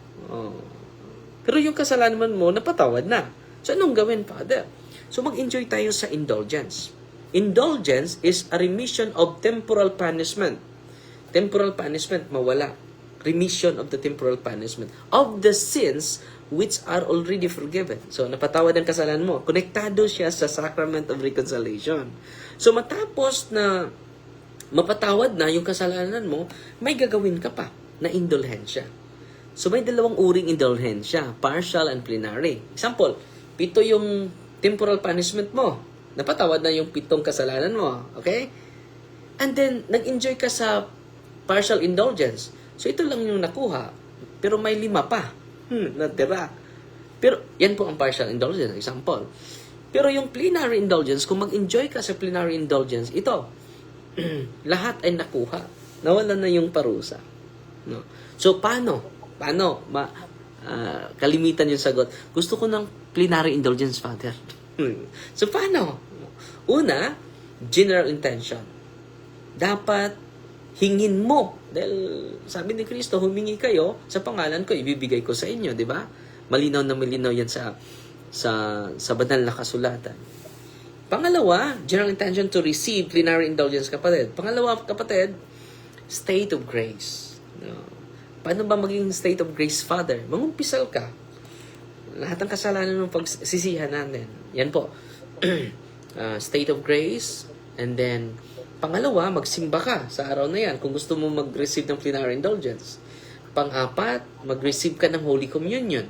Pero yung kasalanan mo, napatawad na. So, anong gawin, Father? So, mag-enjoy tayo sa indulgence. Indulgence is a remission of temporal punishment. Temporal punishment, mawala. Remission of the temporal punishment of the sins which are already forgiven. So, napatawad ang kasalanan mo. Konektado siya sa Sacrament of Reconciliation. So, matapos na mapatawad na yung kasalanan mo, may gagawin ka pa na indulhensya. So, may 2 uring indulhensya, partial and plenary. Example, 7 yung temporal punishment mo. Napatawad na yung 7 kasalanan mo. Okay? And then, nag-enjoy ka sa partial indulgence. So, ito lang yung nakuha. Pero may 5 pa. Natira. Pero, yan po ang partial indulgence. Example. Pero yung plenary indulgence, kung mag-enjoy ka sa plenary indulgence, ito, lahat ay nakuha. Nawalan na yung parusa. No? So, paano? Kalimitan yung sagot. Gusto ko ng plenary indulgence, Father. So, paano? Una, general intention. Dapat hingin mo. Dahil sabi ni Kristo, humingi kayo sa pangalan ko, ibibigay ko sa inyo, di ba? Malinaw na malinaw yan sa banal na kasulatan. Pangalawa, general intention to receive plenary indulgence, kapatid. Pangalawa, kapatid, state of grace. No. Paano ba maging state of grace, Father? Mangumpisal ka. Lahat ng kasalanan ng pagsisihan natin. Yan po. State of grace, and then Pangalawa, magsimba ka sa araw na yan kung gusto mo mag-receive ng plenary indulgence. Pang-apat, mag-receive ka ng Holy Communion.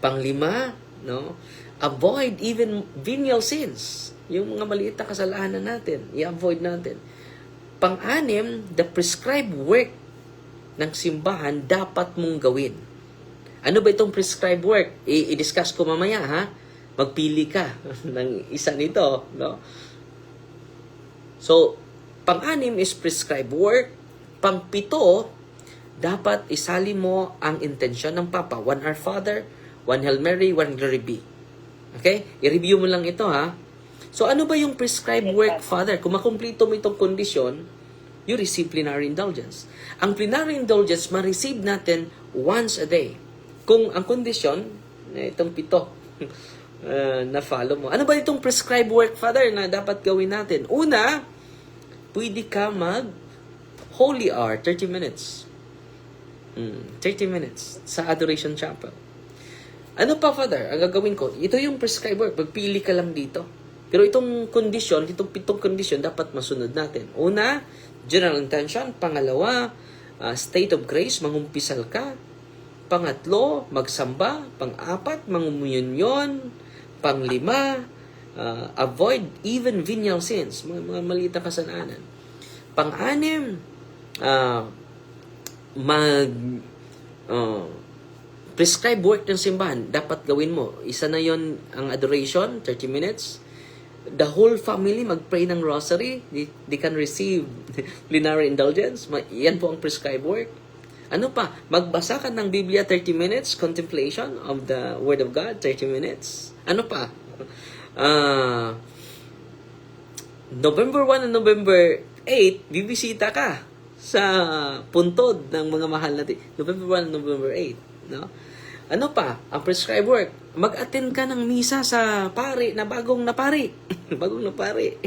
Pang-lima, no, avoid even venial sins. Yung mga maliit na kasalanan natin, i-avoid natin. Pang-anim, the prescribed work ng simbahan dapat mong gawin. Ano ba itong prescribed work? I-discuss ko mamaya, ha? Magpili ka ng isa nito, no? So, pang-anim is prescribed work. Pang-pito, dapat isali mo ang intensyon ng Papa. 1 Our Father, 1 Hail Mary, 1 Glory Be. Okay? I-review mo lang ito, ha? So, ano ba yung prescribed work, Father? Kung makumplito mo itong kondisyon, you receive plenary indulgence. Ang plenary indulgence, ma-receive natin once a day. Kung ang kondisyon, itong 7, na-follow mo. Ano ba itong prescribed work, Father, na dapat gawin natin? Una, pwede ka mag-holy hour, 30 minutes. 30 minutes sa Adoration Chapel. Ano pa, Father, ang gagawin ko? Ito yung prescribed work. Magpili ka lang dito. Pero itong condition, itong 7 condition, dapat masunod natin. Una, general intention. Pangalawa, state of grace, mangumpisal ka. Pangatlo, magsamba. Pang-apat, mangumunyon. Pang-lima, avoid even venial sins, mga maliit na kasalanan. Pang-anim, prescribe work ng simbahan, dapat gawin mo. Isa na yon ang adoration, 30 minutes. The whole family mag-pray ng rosary, they can receive plenary indulgence. Yan po ang prescribed work. Ano pa? Magbasa ka ng Biblia 30 minutes, contemplation of the Word of God, 30 minutes. Ano pa? November 1 and November 8, bibisita ka sa puntod ng mga mahal natin. November 1 and November 8. No? Ano pa? Ang prescribed work. Mag-attend ka ng misa sa pari na bagong napari. Bagong napari.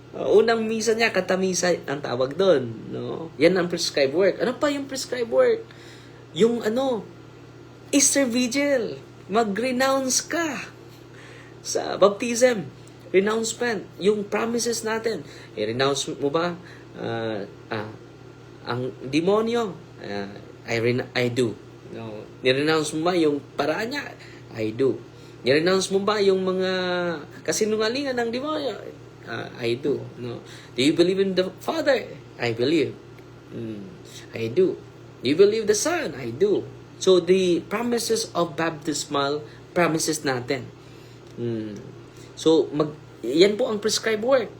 Unang misa niya, katamisa ang tawag doon. No? Yan ang prescribed work. Ano pa yung prescribed work? Yung Easter Vigil. Mag-renounce ka sa baptism. Renouncement. Yung promises natin. I-renounce mo ba ang demonyo? I do. No. Ni-renounce mo ba yung paraan niya? I do. Ni-renounce mo ba yung mga kasinungalingan ng demonyo? I do. No. Do you believe in the Father? I believe. I do. Do you believe the Son? I do. So, the promises of baptismal promises natin. So, yan po ang prescribed work.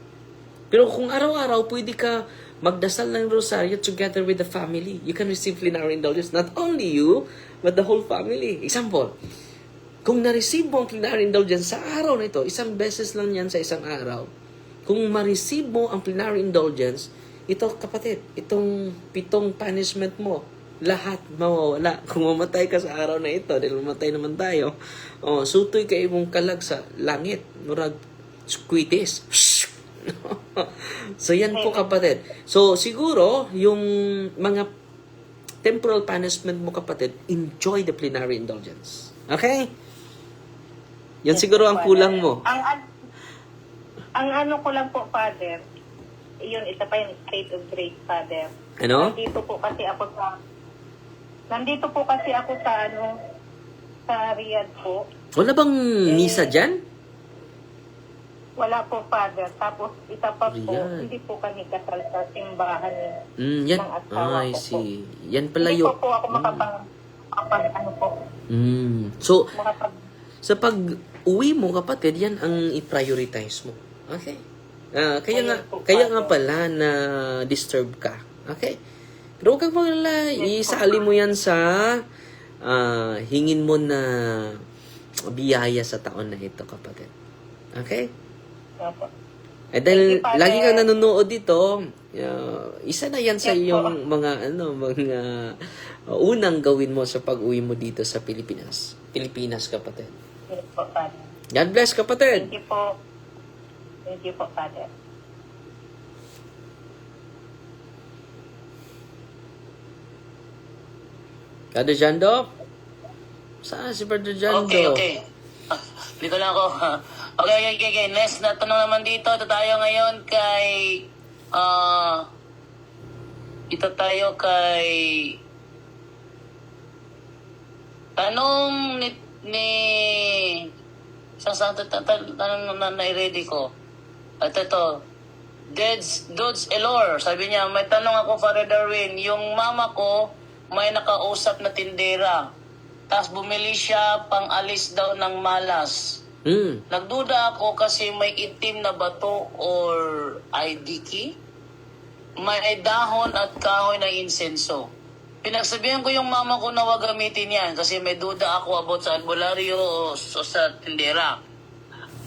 Pero kung araw-araw, pwede ka magdasal ng rosaryo together with the family. You can receive plenary indulgence. Not only you, but the whole family. Example, kung na-receive mo ang plenary indulgence sa araw na ito, isang beses lang yan sa isang araw. Kung ma-receive mo ang plenary indulgence, ito kapatid, itong 7 punishment mo, lahat mawawala. Kung mamatay ka sa araw na ito, dahil mamatay naman tayo, sutoy kayo mong kalag sa langit, murag squitis. So yan po kapatid. So siguro, yung mga temporal punishment mo kapatid, enjoy the plenary indulgence. Okay? Yan siguro ang kulang mo. Ang ano ko lang po, Father, yun, isa pa yung state of grace, Father. Ano? Nandito po kasi ako sa Riyadh po. Wala bang misa dyan? Wala po, Father. Tapos, isa pa po, Riyadh. hindi po kami kasal sa simbahan Yan. ng asawa I ko po. see. Yan pala Hindi yun. po ako So, makapag sa pag-uwi mo, kapatid, yan ang i-prioritize mo. Okay? Kaya nga pala na disturb ka. Okay? Pero huwag kang magalala. Isali mo yan sa hingin mo na biyaya sa taon na ito, kapatid. Okay? Dahil lagi kang nanonood dito, isa na yan sa iyong mga unang gawin mo sa pag-uwi mo dito sa Pilipinas. Pilipinas, kapatid. Yes po, Father. God bless, kapatid. Thank you po. Thank you po, Father. Brother Jando? Saan si Brother Jando? Okay. Dito lang ako. Okay. Next na tanong naman dito. Ito tayo ngayon kay... Tanong ni sa tanong na nai-ready ko. At ito, Dudes Elor, sabi niya, may tanong ako, Father Darwin, yung mama ko may nakausap na tindera. Tapos bumili siya pang alis daw ng malas. Nagduda ako kasi may itim na bato or ID key. May dahon at kahoy na insenso. Pinagsabihan ko yung mama ko na wag gamitin yan kasi may duda ako about sa albularyo o sa tindera.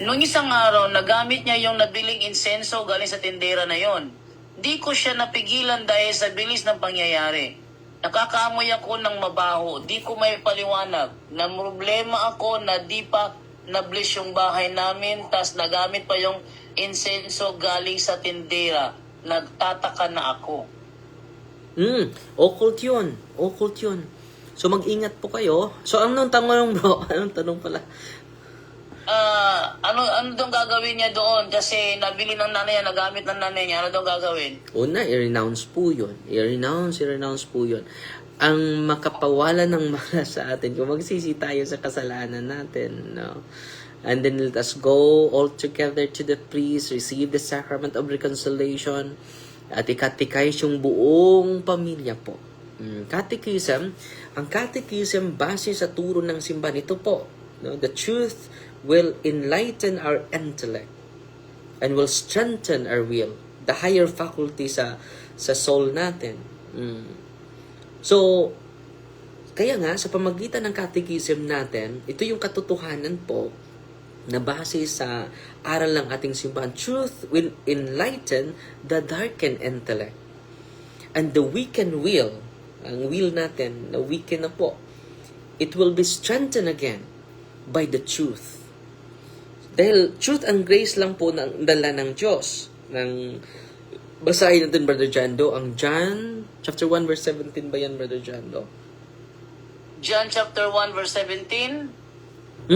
Noong isang araw, nagamit niya yung nabiling insenso galing sa tindera na yon. Di ko siya napigilan dahil sa bilis ng pangyayari. Nakakaamoy ako ng mabaho. Di ko may paliwanag. Na problema ako na di pa na-bless yung bahay namin tas nagamit pa yung insenso galing sa tindera. Nagtataka na ako. Occult yun. So mag-ingat po kayo. So anong tanong bro? Anong tanong pala? Ano daw gagawin niya doon? Kasi nabili ng nanay niya, nagamit ng nanay niya. Ano daw gagawin? Una, i-renounce po yun. I-renounce po yun. Ang makapawala ng malas sa atin, kung magsisi tayo sa kasalanan natin, no? And then let us go all together to the priest, receive the sacrament of reconciliation, at ikatikais yung buong pamilya po. Catechism, ang catechism base sa turo ng simbahan, ito po, no? The truth will enlighten our intellect and will strengthen our will, the higher faculty sa soul natin. So, kaya nga, sa pamagitan ng catechism natin, ito yung katotohanan po na base sa aral ng ating simbahan. Truth will enlighten the darkened intellect. And the weakened will, ang will natin, na weaken na po, it will be strengthened again by the truth. Dahil truth and grace lang po ng dala ng Diyos. Basahin natin, Brother Jando, ang John chapter 1 verse 17 ba yan, Brother Jando? John chapter 1 verse 17?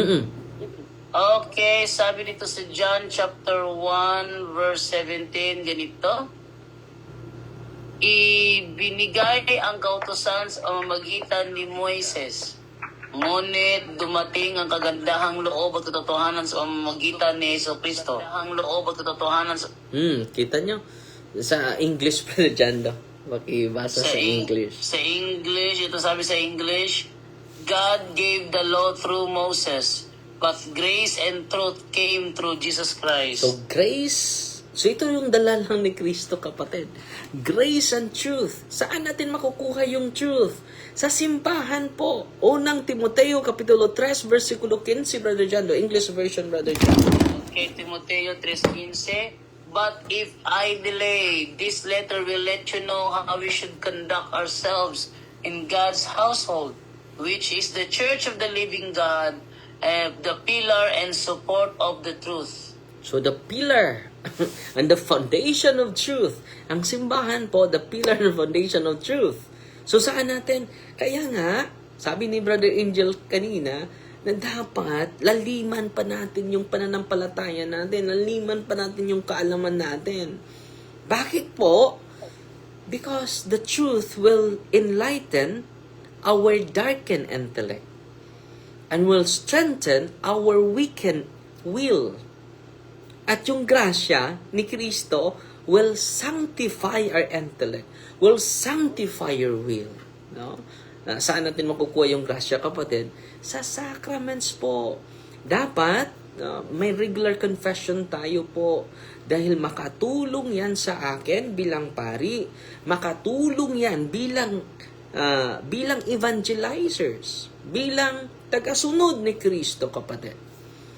Okay, sabi dito sa John chapter 1 verse 17, ganito. Ibinigay ang kautusan sa pamamagitan ni Moises. Ngunit dumating ang kagandahang loob at katotohanan sa pamamagitan ni Jesucristo. Ang loob at katotohanan sa... Kita nyo? Sa English pa dyan do. Makibasa sa English. Sa English, ito sabi sa English, God gave the law through Moses, but grace and truth came through Jesus Christ. So grace, so ito yung dala lang ni Kristo, kapatid. Grace and truth. Saan natin makukuha yung truth? Sa simbahan po. Unang Timoteo, Kapitulo 3, versikulo 15, Brother Jando. English version, Brother Jando. Okay, Timoteo 3:15. But if I delay, this letter will let you know how we should conduct ourselves in God's household, which is the church of the living God, the pillar and support of the truth. So the pillar and the foundation of truth. Ang simbahan po, the pillar and foundation of truth. So saan natin? Kaya nga, sabi ni Brother Angel kanina, na dapat laliman pa natin yung pananampalataya natin, laliman pa natin yung kaalaman natin. Bakit po? Because the truth will enlighten our darkened intellect and will strengthen our weakened will. At yung grasya ni Kristo will sanctify our intellect, will sanctify your will. No? Saan natin makukuha yung grasya, kapatid? Sa sacraments po. Dapat may regular confession tayo po. Dahil makatulong yan sa akin bilang pari. Makatulong yan bilang evangelizers. Bilang tagasunod ni Kristo, kapatid.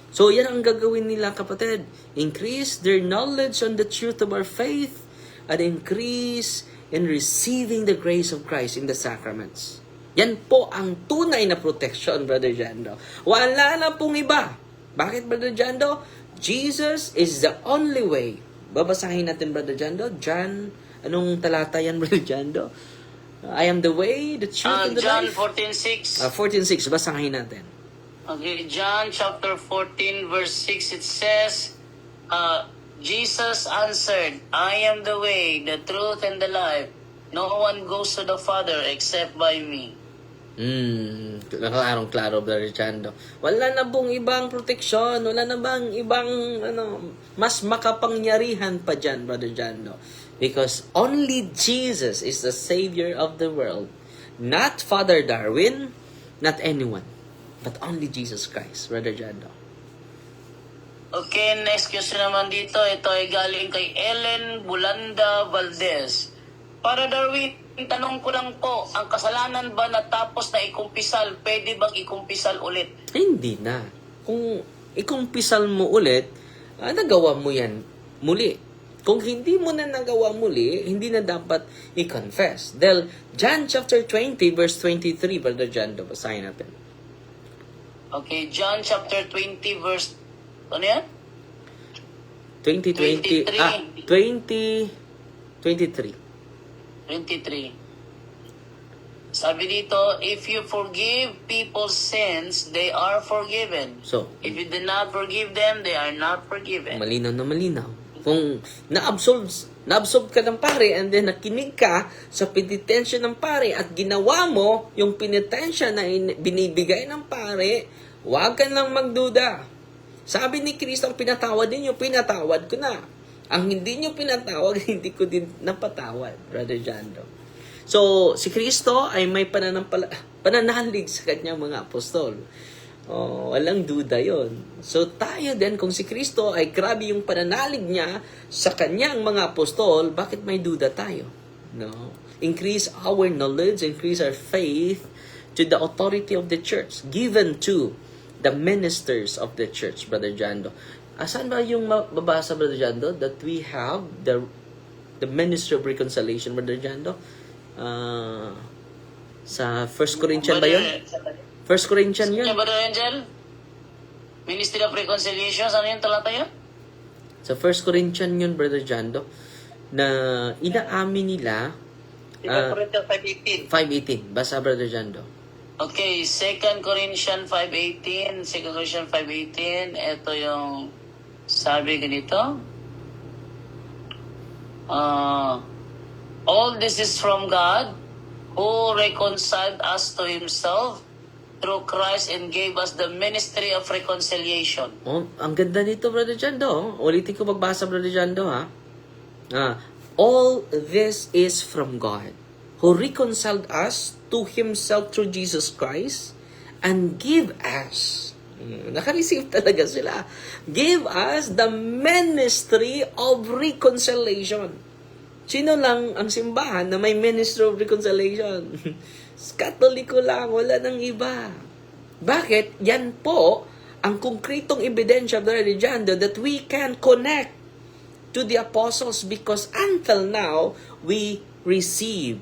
So, yan ang gagawin nila, kapatid. Increase their knowledge on the truth of our faith and increase in receiving the grace of Christ in the sacraments. Yan po ang tunay na protection, Brother Jando. Wala na pong iba. Bakit, Brother Jando? Jesus is the only way. Babasahin natin, Brother Jando. John, anong talata yan, Brother Jando? I am the way, the truth, and the John life. 14:6. 14:6, basahin natin. Okay, John chapter 14 verse 6, it says, Jesus answered, I am the way, the truth, and the life. No one goes to the Father except by me. Klarong-klaro, Brother Chando. Wala na bang ibang proteksyon? Wala na bang ibang mas makapangyarihan pa dyan, Brother Chando? Because only Jesus is the Savior of the world. Not Father Darwin, not anyone, but only Jesus Christ, Brother Chando. Okay, next question naman dito. Ito ay galing kay Ellen Bulanda Valdez. Para Darwin, tanong ko lang po, ang kasalanan ba natapos na ikumpisal, pwede bang ikumpisal ulit? Hindi na. Kung ikumpisal mo ulit, nagawa mo yan muli. Kung hindi mo na nagawa muli, hindi na dapat i-confess. Dahil John chapter 20 verse 23, Brother John, basahin natin. Okay, John chapter 20 verse, ano yan? 23. 23. Sabi dito, if you forgive people's sins, they are forgiven. So, If you do not forgive them, they are not forgiven. malinaw na malinaw. Kung na-absorb ka ng pare and then nakinig ka sa penitensya ng pare at ginawa mo yung penitensya na binibigay ng pare, huwag ka lang magduda. Sabi ni Kristo, ang pinatawad ninyo, pinatawad ko na. Ang hindi nyo pinatawag, hindi ko din napatawad, Brother Jando. So, si Kristo ay may pananalig sa kanyang mga apostol. Walang duda yon. So, tayo din, kung si Kristo ay grabe yung pananalig niya sa kanyang mga apostol, bakit may duda tayo? No? Increase our knowledge, increase our faith to the authority of the church, given to the ministers of the church, Brother Jando. Asan ba yung mabasa, Brother Jando, that we have the ministry of reconciliation, Brother Jando? Sa 1 Corinthians ba yun? 1 Corinthians yun? Brother Angel? Ministry of Reconciliation, ano yung talata yun? Sa 1 Corinthians yun, Brother Jando, na inaamin nila 2 Corinthians 5:18. 5:18. Basa, Brother Jando. Okay, 2 Corinthians 5:18. 2 Corinthians 5:18. Ito yung sabi ganito. All this is from God, who reconciled us to Himself through Christ and gave us the ministry of reconciliation. Ang ganda nito, Brother Jando. Ulitin ko magbasa, Brother Jando, ha? All this is from God, who reconciled us to Himself through Jesus Christ and give us, naka-receive talaga sila, give us the ministry of reconciliation. Sino lang ang simbahan na may ministry of reconciliation? Katoliko lang, wala nang iba. Bakit? Yan po ang konkretong ebidensya, Brother Jando, that we can connect to the apostles because until now, we receive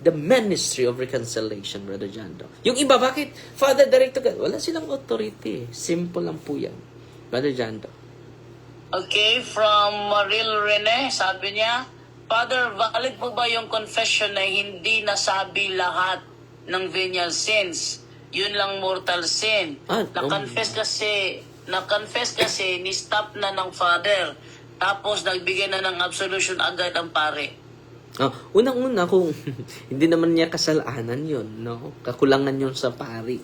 the ministry of reconciliation, Brother Jando. Yung iba, bakit? Father, direct to God. Wala silang authority. Simple lang po yan, Brother Jando. Okay, from Maril Rene, sabi niya, Father, valid po ba yung confession na hindi nasabi lahat ng venial sins? Yun lang mortal sin. Na-confess kasi ni-stop na ng Father. Tapos nagbigay na ng absolution agad ang pare. Unang-una, kung hindi naman niya kasalanan yun, no? Kakulangan yun sa pari.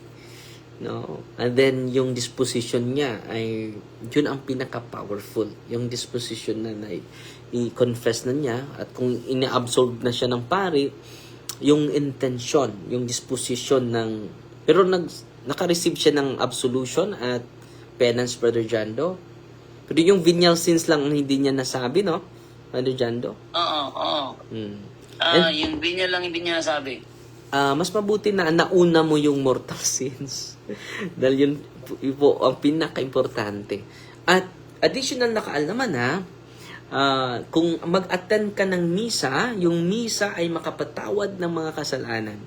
No? And then, yung disposition niya ay, yun ang pinaka-powerful. Yung disposition na i-confess na niya at kung ina-absorb na siya ng pari, yung intention, yung disposition ng, pero naka-receive siya ng absolution at penance, Brother Jando. Pero yung venial sins lang hindi niya nasabi, no? Brother Jando? Oo. Yung venial lang hindi niya nasabi. Mas mabuti na nauna mo yung mortal sins. Dahil yun po ang pinaka-importante. At additional na kaalaman kung mag-attend ka ng misa, yung misa ay makapatawad ng mga kasalanan.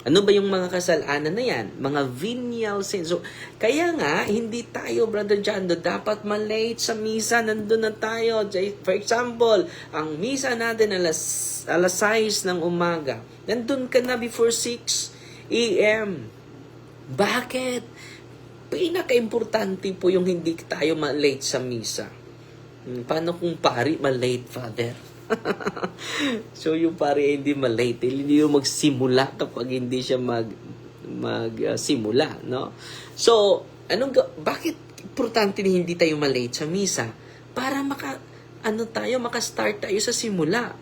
Ano ba yung mga kasalanan na yan? Mga venial sins. So, kaya nga, hindi tayo, Brother Jando, dapat malate sa misa. Nandun na tayo. For example, ang misa natin alas 6 ng umaga. Nandun ka na before 6 a.m. Bakit? pinaka-importante po yung hindi tayo ma-late sa misa. Paano kung pari ma-late, Father? So yung pari hindi ma-late, hindi yung magsimula kapag hindi siya magsimula, no? So, bakit importante na hindi tayo ma-late sa misa? Para maka-start tayo sa simula.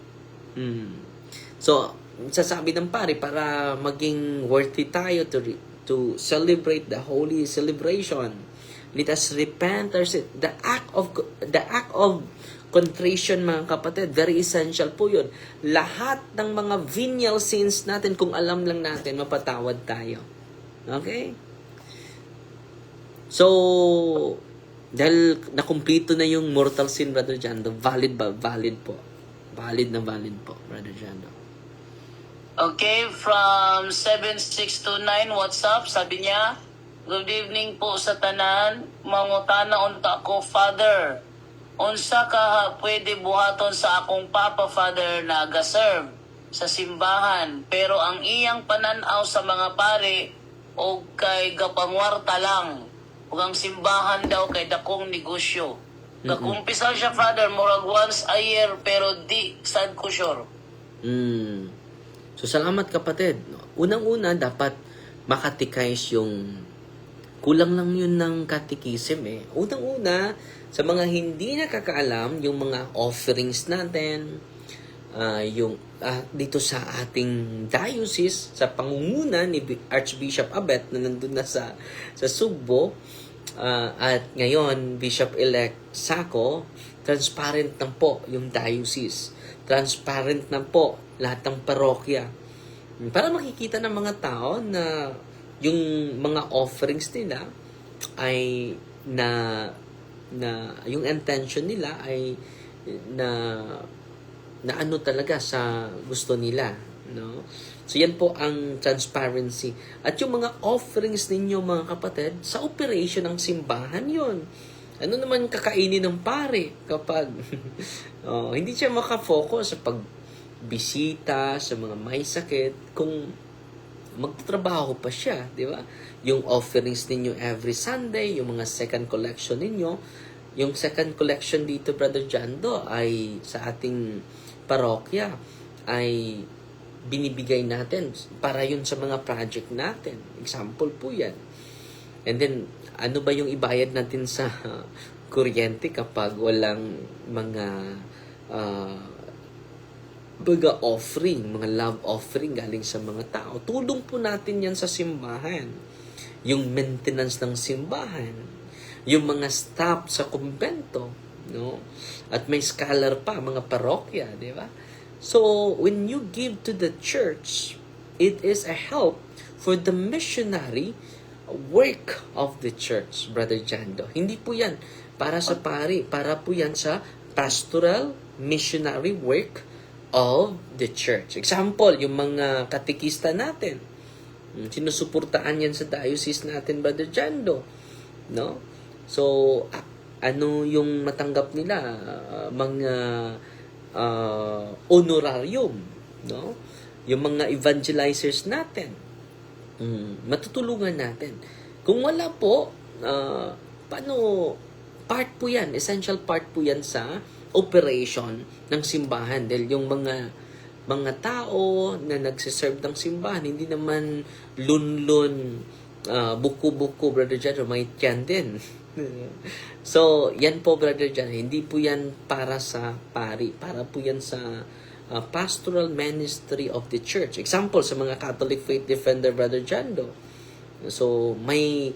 So, sasabi ng pari, para maging worthy tayo to celebrate the holy celebration, let us repent. The act of contrition, mga kapatid, very essential po yun. Lahat ng mga venial sins natin, kung alam lang natin, mapatawad tayo. Okay? So, dahil nakumpleto na yung mortal sin, Brother Jando, valid ba? Valid po. Valid po, Brother Jando. Okay, from 7629, what's up? Sabi niya, good evening po sa tanan. Mangutana unta ko, Father. Unsa ka pwede buhaton sa akong Papa, Father, na aga-serve sa simbahan. Pero ang iyang pananaw sa mga pare o kay gapangwarta lang. O ang simbahan daw kay dakong negosyo. Kakumpisal siya, Father, murag once a year, pero di sad ko sure. So, salamat kapatid. Unang-una, dapat makatikais yung kulang lang yun ng katikisim eh. Unang-una, sa mga hindi nakakaalam, yung mga offerings natin, dito sa ating diocese, sa pangunguna ni Archbishop Abet na nandun na sa Sugbo, at ngayon, Bishop-elect Sako, transparent na po yung diocese. Transparent na po lahat ng parokya. Para makikita ng mga tao na yung mga offerings nila ay yung intention nila ay na ano talaga sa gusto nila, no? So yan po ang transparency. At yung mga offerings ninyo, mga kapatid, sa operation ng simbahan yon. Ano naman kakainin ng pare kapag hindi siya makafocus sa pagbisita sa mga may sakit kung magtatrabaho pa siya, di ba? Yung offerings ninyo every Sunday, yung mga second collection ninyo, yung second collection dito, Brother Jando, ay sa ating parokya ay binibigay natin para yun sa mga project natin. Example po yan. And then, ano ba yung ibayad natin sa kuryente kapag walang mga offering, mga love offering galing sa mga tao? Tulong po natin yan sa simbahan. Yung maintenance ng simbahan, yung mga staff sa kumbento, no? At may scholar pa, mga parokya, di ba? So, when you give to the church, it is a help for the missionary work of the church, Brother Jando. Hindi po yan para sa pari, para po yan sa pastoral missionary work of the church. Example, yung mga katikista natin. Sinusuportaan yan sa diocese natin, Brother Jando. No? So, ano yung matanggap nila? Mga honorarium, no? Yung mga evangelizers natin, matutulungan natin. Kung wala po, paano, part po yan, essential part po yan sa operation ng simbahan. Dahil yung mga tao na nagsiserve ng simbahan, hindi naman lunlun, buku-buku, Brother John, may tiyan din. So, yan po, Brother John, hindi po yan para sa pari, para po yan sa pastoral ministry of the church. Example, sa mga Catholic Faith Defender, Brother Jando. So, may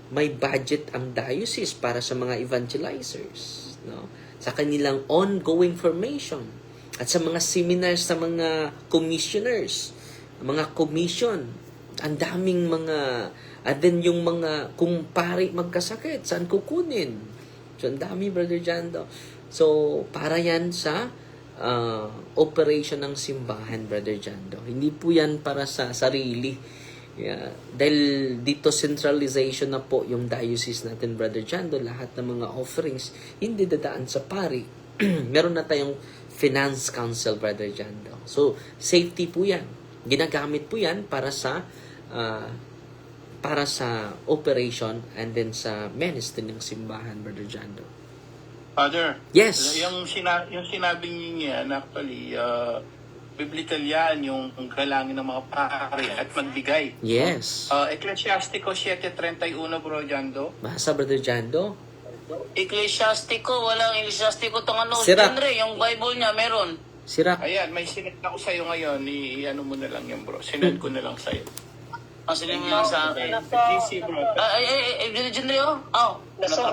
budget ang diocese para sa mga evangelizers, no? Sa kanilang ongoing formation, at sa mga seminars sa mga commissioners, mga commission, ang daming mga, at then yung mga, kung pari magkasakit, saan kukunin? So, ang dami, Brother Jando. So, para yan sa operation ng simbahan, Brother Jando. Hindi po yan para sa sarili. Yeah. Dahil dito centralization na po yung diocese natin, Brother Jando. Lahat ng mga offerings, hindi dadaan sa pari. Meron na tayong finance council, Brother Jando. So, safety po yan. Ginagamit po yan para sa para sa operation and then sa ministry ng simbahan, Brother Jando. Father, Yes. yung sinabi niyo yan, actually, biblical yan, yung galangin ng mga pari at magbigay. Yes. Ecclesiastico 7:31, Bro Jando. Basa, Brother Jando. Ecclesiastico, walang Ecclesiastico tong ano. Sira. Genre, yung Bible niya meron. Sirak. Ayan, may sinend ako sa'yo ngayon. I-ano mo na lang yan, bro. Sinend ko na lang sa'yo. Ang sinin mo sa akin. GC, bro. Genre, oh. Oh. Nasa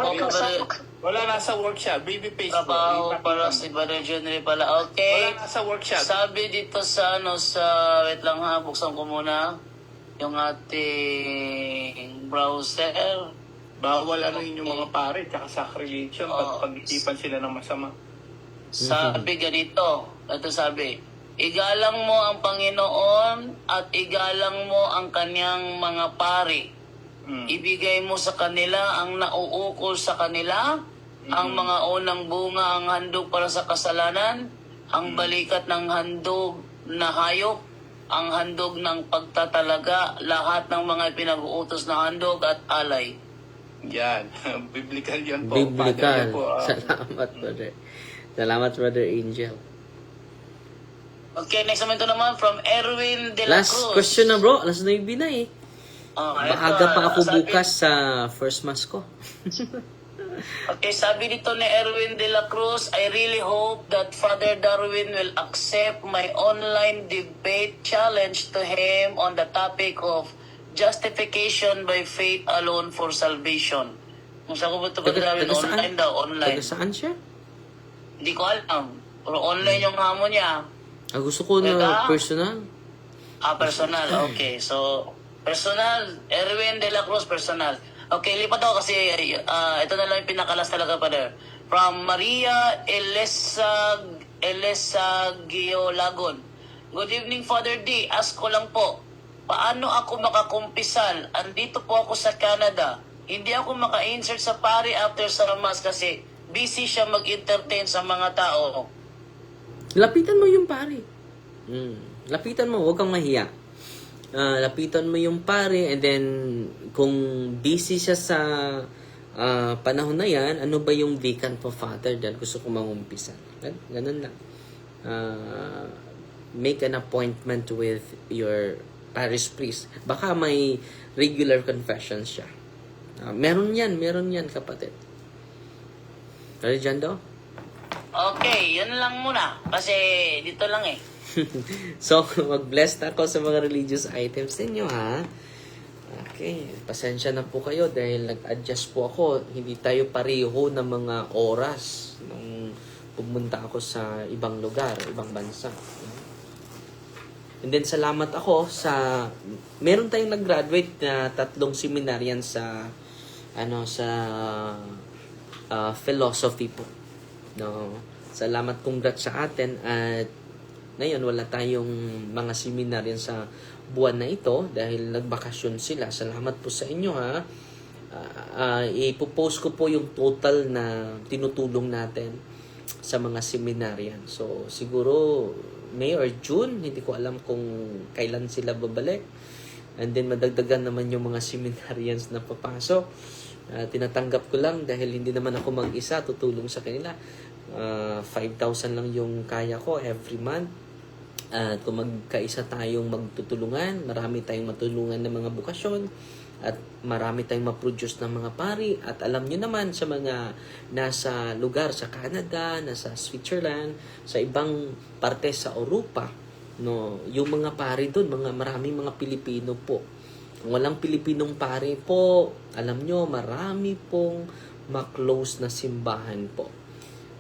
Wala nasa workshop. Baby face, bro. Trabaho para si Brother Genre pala. Okay. Wala nasa workshop. Sabi dito sa wait lang ha, buksan ko muna yung ating browser. Bawal ano yun yung mga pare, tsaka sacrilege pag pag-isipan sila ng masama. Sabi ganito, ito sabi, igalang mo ang Panginoon at igalang mo ang kanyang mga pari. Ibigay mo sa kanila ang nauukol sa kanila, ang mga unang bunga, ang handog para sa kasalanan, ang balikat ng handog na hayop, ang handog ng pagtatalaga, lahat ng mga pinag-uutos na handog at alay. Yan. Biblical yan po. Biblical. Father, yan po, Salamat, Brother. Salamat, Brother Angel. Okay, next naman ito naman from Erwin de la Last Cruz. question na, bro. Alas 9 na eh. Maaga pa ako sabi- bukas sa first mass ko. Okay, sabi dito ni Erwin de la Cruz, I really hope that Father Darwin will accept my online debate challenge to him on the topic of justification by faith alone for salvation. Kung saan ko ba ito Darwin? Online daw, online. Taga saan siya? Hindi ko alam. Pero online yung hamon niya. Gusto ko na Teka. personal. Personal. Okay, so personal, Erwin de la Cruz, personal. Okay, lipat ako kasi ito na lang yung pinakalas talaga pa there. From Maria Elesa Lagon. Good evening, Father D. Ask ko lang po, paano ako makakumpisal? Andito po ako sa Canada. Hindi ako maka-insert sa pari after sa Mass kasi busy siya mag-entertain sa mga tao. Lapitan mo yung pare. Lapitan mo, huwag kang mahiya. Lapitan mo yung pare and then kung busy siya sa panahon na yan, ano ba yung vacant po, Father? Dahil gusto ko mangumpisa. Ganun lang. Make an appointment with your parish priest. Baka may regular confession siya. Meron yan, kapatid. Pero Jando? Okay, yun lang muna. Kasi dito lang eh. So, mag-bless na ako sa mga religious items ninyo, ha? Okay, pasensya na po kayo dahil nag-adjust po ako. Hindi tayo pareho ng mga oras nung pumunta ako sa ibang lugar, ibang bansa. And then, salamat ako sa... Meron tayong nag-graduate na 3 seminarian sa philosophy po. No. Salamat, congrats sa atin at ngayon wala tayong mga seminaryan sa buwan na ito dahil nagbakasyon sila. Salamat po sa inyo, ha. Ipopost ko po yung total na tinutulong natin sa mga seminaryan. So siguro May or June, hindi ko alam kung kailan sila babalik. And then madagdagan naman yung mga seminarians na papasok. Tinatanggap ko lang dahil hindi naman ako mag-isa tutulong sa kanila. 5,000 lang yung kaya ko every month. At kung magkaisa tayong magtutulungan, marami tayong matulungan ng mga bukasyon at marami tayong ma-produce ng mga pari. At alam nyo naman sa mga nasa lugar sa Canada, nasa Switzerland, sa ibang parte sa Europa, no, yung mga pari doon, maraming mga Pilipino po. Kung walang Pilipinong pari po, alam nyo, marami pong ma-close na simbahan po.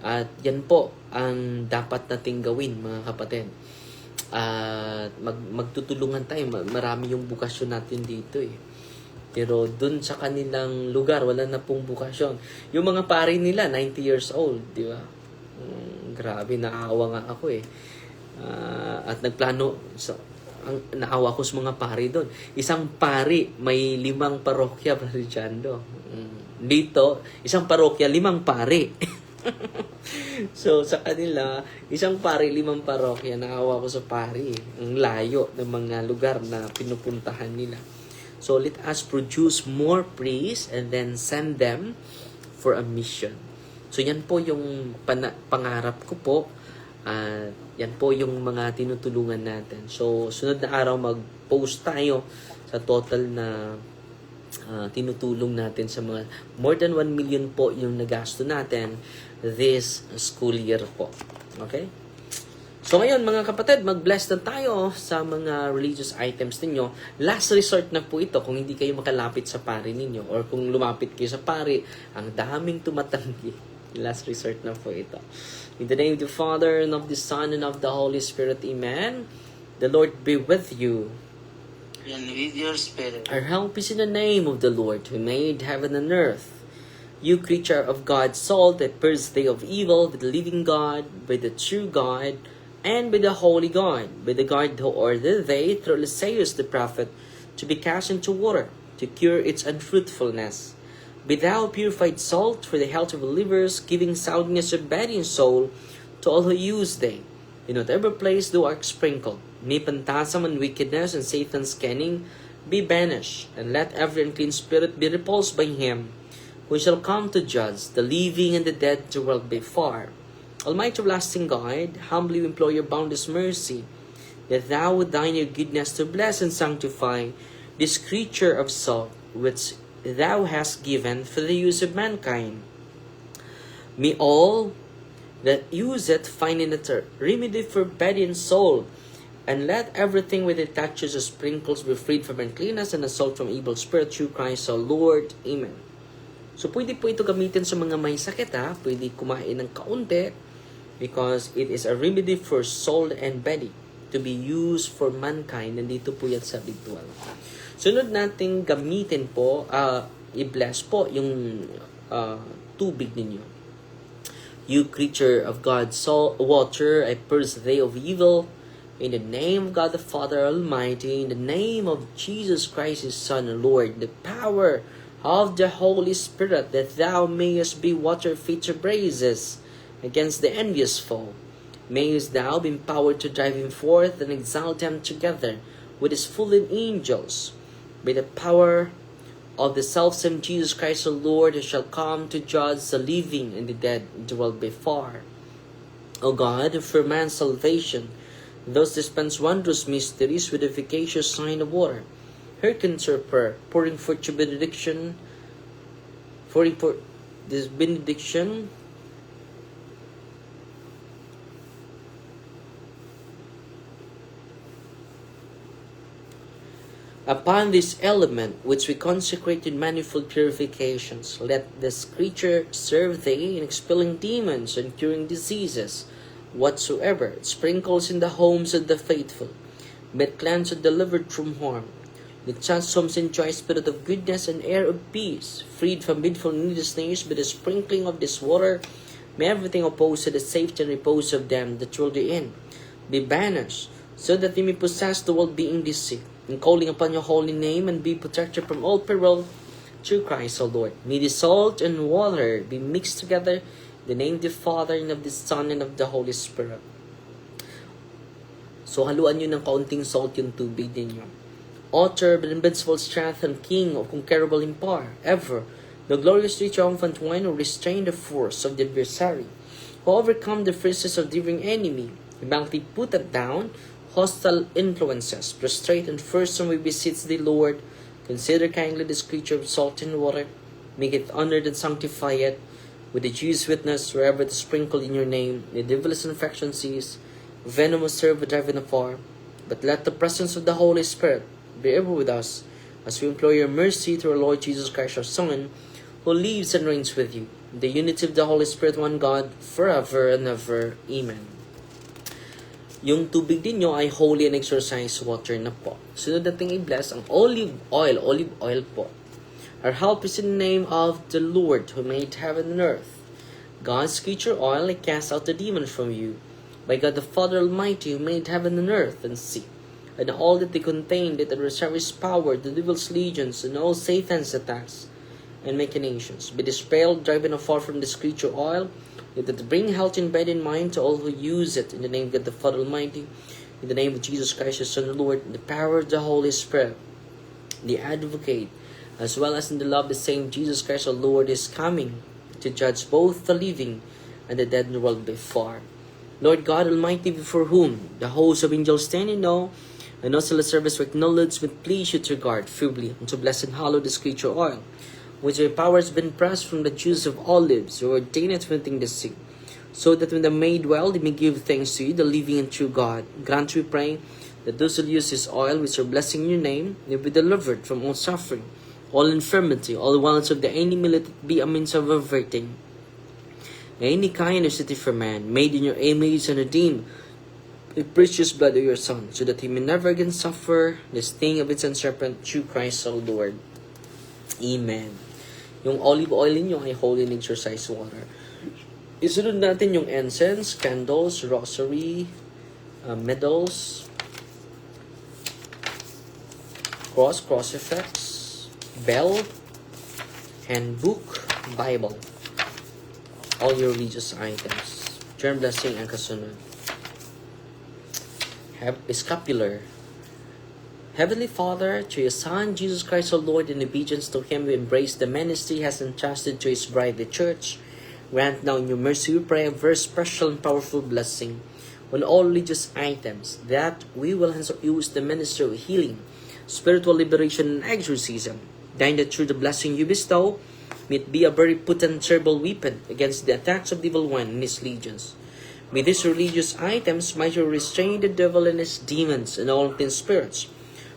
At yan po ang dapat nating gawin, mga kapatid. At magtutulungan tayo. Marami yung bukasyon natin dito eh. Pero dun sa kanilang lugar, wala na pong bukasyon. Yung mga pari nila, 90 years old, di ba? Grabe, naawa nga ako eh. At nagplano, naawa ko sa mga pari doon. Isang pari, may 5 parokya, Brother Jando. Dito, isang parokya, 5 pari. So, sa kanila, isang pari, 5 parokya, naawa ko sa pari. Ang layo ng mga lugar na pinupuntahan nila. So let us produce more priests and then send them for a mission. So yan po yung pangarap ko po. Yan po yung mga tinutulungan natin. So sunod na araw mag-post tayo sa total na tinutulong natin sa mga more than 1 million po yung nagasto natin this school year po. Okay? So ngayon mga kapatid, mag-bless na tayo sa mga religious items ninyo. Last resort na po ito kung hindi kayo makalapit sa pari ninyo or kung lumapit kayo sa pari, ang daming tumatanggi. Last resort na po ito. In the name of the Father, and of the Son, and of the Holy Spirit. Amen. The Lord be with you. And with your spirit. Our help is in the name of the Lord who made heaven and earth. You creature of God's soul that purged the day of evil with the living God, by the true God, and by the holy God, by the God who ordered they through Eliseus the prophet to be cast into water, to cure its unfruitfulness. Be thou purified salt for the health of believers, giving soundness of body and soul to all who use thee. In whatever place thou art sprinkled, may phantasm and wickedness and Satan's cunning be banished, and let every unclean spirit be repulsed by him who shall come to judge the living and the dead to world by far. Almighty everlasting God, humbly we implore your boundless mercy, that thou would thine your goodness to bless and sanctify this creature of salt, which thou hast given for the use of mankind. May all that use it find in it a remedy for body and soul, and let everything with it touches or sprinkles be freed from uncleanness and assault from evil spirit through Christ our Lord. Amen. So pwede po ito gamitin sa mga may sakit ha. Pwede kumain ng kaunti, because it is a remedy for soul and body to be used for mankind. Nandito po yan sa Big 12. Sunod nating gamitin po, i-bless po yung tubig ninyo. You creature of God's soul, water, I purge the day of evil. In the name of God the Father Almighty, in the name of Jesus Christ His Son and Lord, the power of the Holy Spirit, that thou mayest be water fit to praises against the envious foe. Mayest thou be empowered to drive him forth and exalt him together with his fallen angels, by the power of the selfsame Jesus Christ the Lord, who shall come to judge the living and the dead in the world by far. O God, for man's salvation, thus dispense wondrous mysteries with the efficacious sign of water. Hearken to our prayer, pouring forth your benediction, this benediction upon this element which we consecrate in manifold purifications. Let this creature serve thee in expelling demons and curing diseases whatsoever it sprinkles in the homes of the faithful. May it cleanse and delivered from harm. Let such homes enjoy spirit of goodness and air of peace, freed from needful needlessness by the sprinkling of this water. May everything opposed to the safety and repose of them that dwell therein be banished, so that they may possess the world being deceived, in calling upon your holy name, and be protected from all peril through Christ our Lord. May the salt and water be mixed together in the name of the Father, and of the Son, and of the Holy Spirit. So haluan nyo ng kaunting salt yung tubig ninyo. Author of invincible strength and King of conquerable in power, ever, the glorious triumphant one who restrained the force of the adversary, who overcome the forces of the enemy, who bountifully put down hostile influences, prostrate and fearsome we beseech thee, Lord. Consider kindly this creature of salt and water, make it honored and sanctify it with the Jews' witness wherever it is sprinkled in your name. The devil's infection cease, venomous serve driven afar, but let the presence of the Holy Spirit be ever with us, as we implore your mercy through our Lord Jesus Christ our Son, who lives and reigns with you, in the unity of the Holy Spirit, one God, forever and ever. Amen. Yung tubig din nyo ay holy and exorcised water na po. Sunod nating i-bless ang olive oil po. Our help is in the name of the Lord who made heaven and earth. God's creature oil cast out the demons from you. By God the Father Almighty who made heaven and earth and sea, and all that they contain, that the service power, the devil's legions, and all Satan's attacks and machinations, be dispelled, driven afar from this creature oil, that bring health in body and mind to all who use it, in the name of God the Father Almighty, in the name of Jesus Christ, His Son, the Lord, in the power of the Holy Spirit. the advocate, as well as in the love the same Jesus Christ our Lord is coming to judge both the living and the dead in the world by far. Lord God Almighty, before whom the hosts of angels stand in awe, and also the service we acknowledge with pleasure to regard feebly unto bless and hallow this creature oil, which by power has been pressed from the juice of olives, or ordained it within the sea, so that when the made well, they may give thanks to you, the living and true God. Grant, we pray, that those who use this oil, which are blessing in your name, may be delivered from all suffering, all infirmity, all violence of the enemy, let it be a means of averting any kind of city for man, made in your image and redeemed the precious blood of your Son, so that he may never again suffer the sting of its serpent, through Christ our Lord. Amen. Yung olive oil niyo ay holy and exorcise water. Isunod natin yung incense, candles, rosary, medals, cross, crucifix, bell, handbook, Bible. All your religious items. Turn blessing ang kasunod. Scapular. Heavenly Father, through your Son, Jesus Christ our Lord, in obedience to Him we embrace the ministry has entrusted to His bride, the Church. Grant now in your mercy, we pray, a very special and powerful blessing on all religious items, that we will henceforth use the ministry of healing, spiritual liberation, and exorcism. Thine that through the blessing you bestow, may it be a very potent terrible weapon against the attacks of the evil one and his legions. May these religious items might restrain the devil and his demons and all unclean spirits,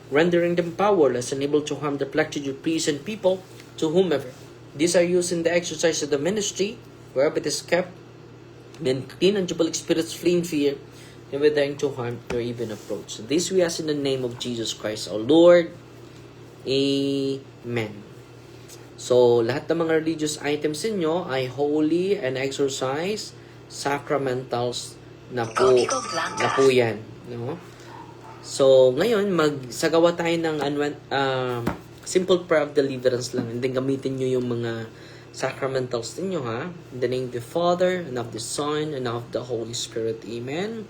rendering them powerless and able to harm the plentitude of priests and people to whomever. These are used in the exercise of the ministry, wherever it is kept, then clean and diabolic spirits flee in fear, never daring to harm or even approach. This we ask in the name of Jesus Christ our Lord. Amen. So, lahat ng mga religious items ninyo ay holy and exorcise, sacramentals na po yan. No? So, ngayon, magsagawa tayo ng simple prayer of deliverance lang. And then, gamitin nyo yung mga sacramentals ninyo, ha? In the name of the Father, and of the Son, and of the Holy Spirit. Amen.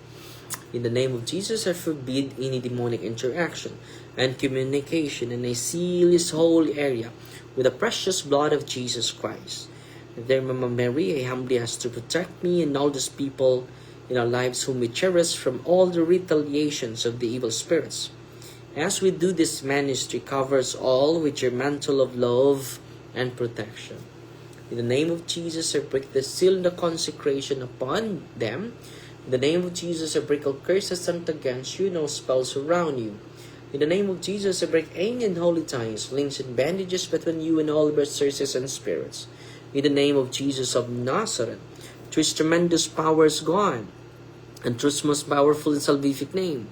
In the name of Jesus, I forbid any demonic interaction and communication, and I seal this whole area with the precious blood of Jesus Christ. There, Mama Mary, I humbly ask to protect me and all those people in our lives whom we cherish from all the retaliations of the evil spirits. As we do this ministry, covers all with your mantle of love and protection. In the name of Jesus, I break the seal and the consecration upon them. In the name of Jesus, I break all curses sent against you, no spells around you. In the name of Jesus, I break any unholy ties, links, and bandages between you and all adversaries and spirits. In the name of Jesus of Nazareth, through His tremendous powers gone, and through His most powerful and salvific name,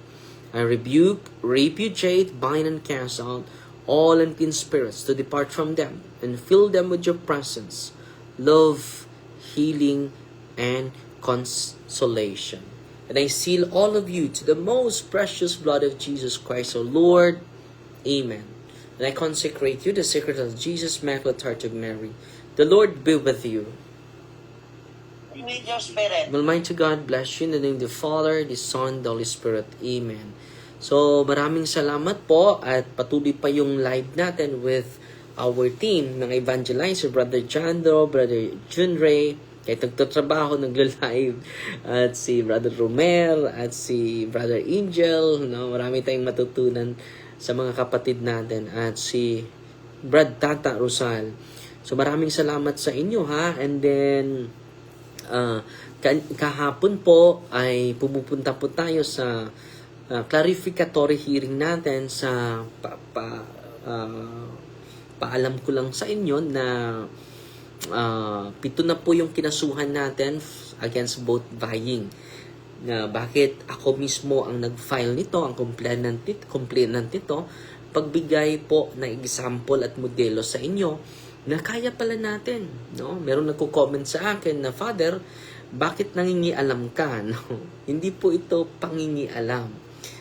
I rebuke, repudiate, bind, and cast out all unclean spirits to depart from them, and fill them with your presence, love, healing, and consolation. And I seal all of you to the most precious blood of Jesus Christ, our Lord. Amen. And I consecrate you, the sacred of Jesus, Immaculate Heart of Mary. The Lord be with you. With your spirit. Almighty God bless you in the name of the Father, the Son, the Holy Spirit. Amen. So, maraming salamat po at patuloy pa yung live natin with our team ng Evangelizer, Brother Jando, Brother Junray, kahit nagtatrabaho, nagla-live, at si Brother Romel, at si Brother Angel, no? Marami tayong matutunan sa mga kapatid natin, at si Brad Tata Rosal. So maraming salamat sa inyo, ha? And then, kahapon po ay pumupunta po tayo sa clarificatory hearing natin sa paalam ko lang sa inyo na 7 na po yung kinasuhan natin against both vying. Na bakit ako mismo ang nag-file nito, ang complainant nito, pagbigay po ng example at modelo sa inyo na kaya pala natin. No? Meron nagko-comment sa akin na, Father, bakit nangingialam ka? No? Hindi po ito pangingialam.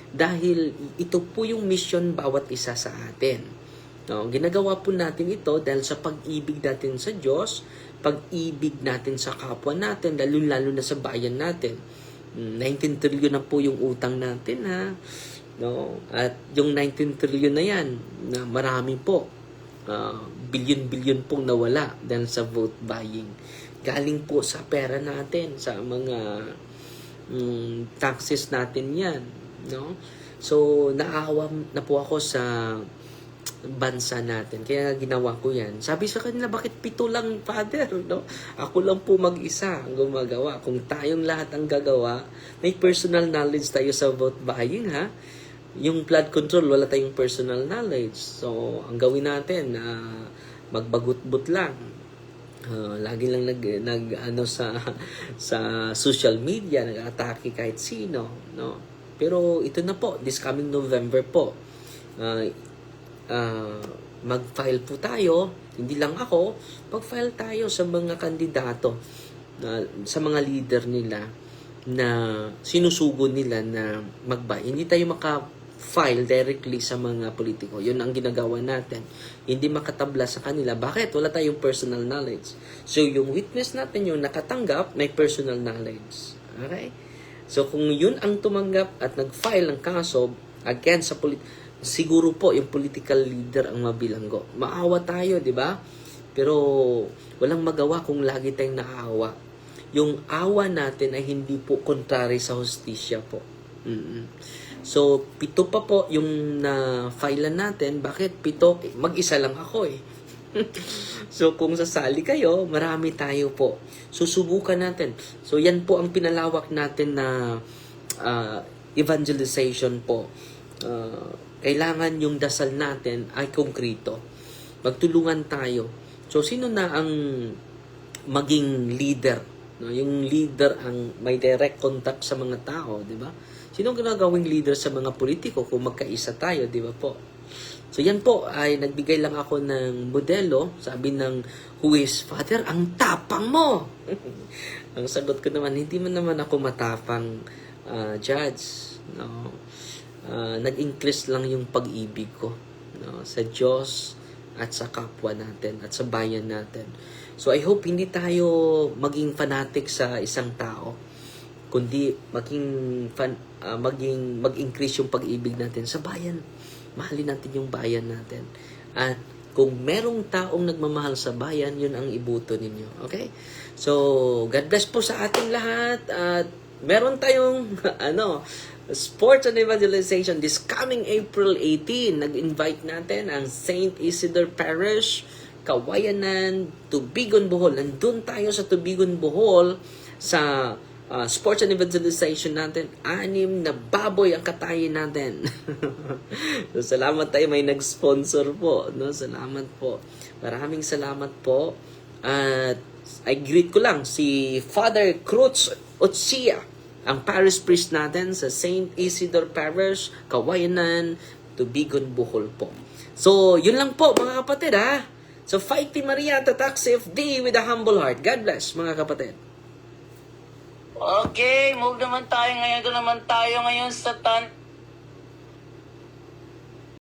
Dahil ito po yung mission bawat isa sa atin. No, ginagawa po natin ito dahil sa pag-ibig natin sa Diyos, pag-ibig natin sa kapwa natin, lalo na sa bayan natin. 19 trillion na po yung utang natin, ha? No? At yung 19 trillion na yan, na marami po, billion-billion pong nawala dahil sa vote buying. Galing po sa pera natin, sa mga taxes natin yan. No? So, naawa na po ako sa bansa natin. Kaya ginawa ko yan. Sabi sa kanila, bakit 7 lang, Father? No? Ako lang po mag-isa ang gumagawa. Kung tayong lahat ang gagawa, may personal knowledge tayo sa vote buying, ha? Yung flood control, wala tayong personal knowledge. So, ang gawin natin, magbagut-but lang. Lagi lang nag sa social media, nag-atake kahit sino, no? Pero ito na po, this coming November po, mag-file po tayo, hindi lang ako, mag-file tayo sa mga kandidato, sa mga leader nila na sinusugo nila na mag-buy. Hindi tayo maka-file directly sa mga politiko. Yun ang ginagawa natin. Hindi makatabla sa kanila. Bakit? Wala tayong personal knowledge. So, yung witness natin, yung nakatanggap, may personal knowledge. Okay? So, kung yun ang tumanggap at nag-file ng kaso against sa siguro po yung political leader ang mabilanggo. Maawa tayo, di ba? Pero walang magawa kung lagi tayong nakaawa. Yung awa natin ay hindi po contrary sa hustisya po. So, 7 pa po yung na-filean natin. Bakit 7? Mag-isa lang ako eh. So, kung sasali kayo, marami tayo po. Susubukan natin. So, yan po ang pinalawak natin na evangelization po. Kailangan yung dasal natin ay konkreto. Magtulungan tayo. So, sino na ang maging leader? No? Yung leader ang may direct contact sa mga tao, di ba? Sino ang ginagawing leader sa mga politiko kung magkaisa tayo, di ba po? So, yan po ay nagbigay lang ako ng modelo. Sabi ng huwis, Father, ang tapang mo! Ang sagot ko naman, hindi man naman ako matapang judge. No? Nag-increase lang yung pag-ibig ko, no, sa Diyos at sa kapwa natin at sa bayan natin. So I hope hindi tayo maging fanatic sa isang tao, kundi mag-increase yung pag-ibig natin sa bayan. Mahalin natin yung bayan natin. At kung merong taong nagmamahal sa bayan, yun ang ibuto ninyo. Okay? So, God bless po sa ating lahat. At meron tayong Sports and Evangelization this coming April 18. Nag-invite natin ang St. Isidore Parish, Kawayanan, Tubigon, Bohol. Nandun tayo sa Tubigon, Bohol sa Sports and Evangelization natin. 6 na baboy ang katayin natin. So, salamat tayo. May nag-sponsor po. No? Salamat po. Maraming salamat po. At I greet ko lang si Father Cruz Otsia, ang parish priest natin sa St. Isidore Parish, Kawayanan, Tubigon, Bohol po. So, yun lang po mga kapatid, ha? So, Fighting Maria, tatak CFD with a humble heart. God bless mga kapatid. Okay, move naman tayo ngayon. Doon naman tayo ngayon sa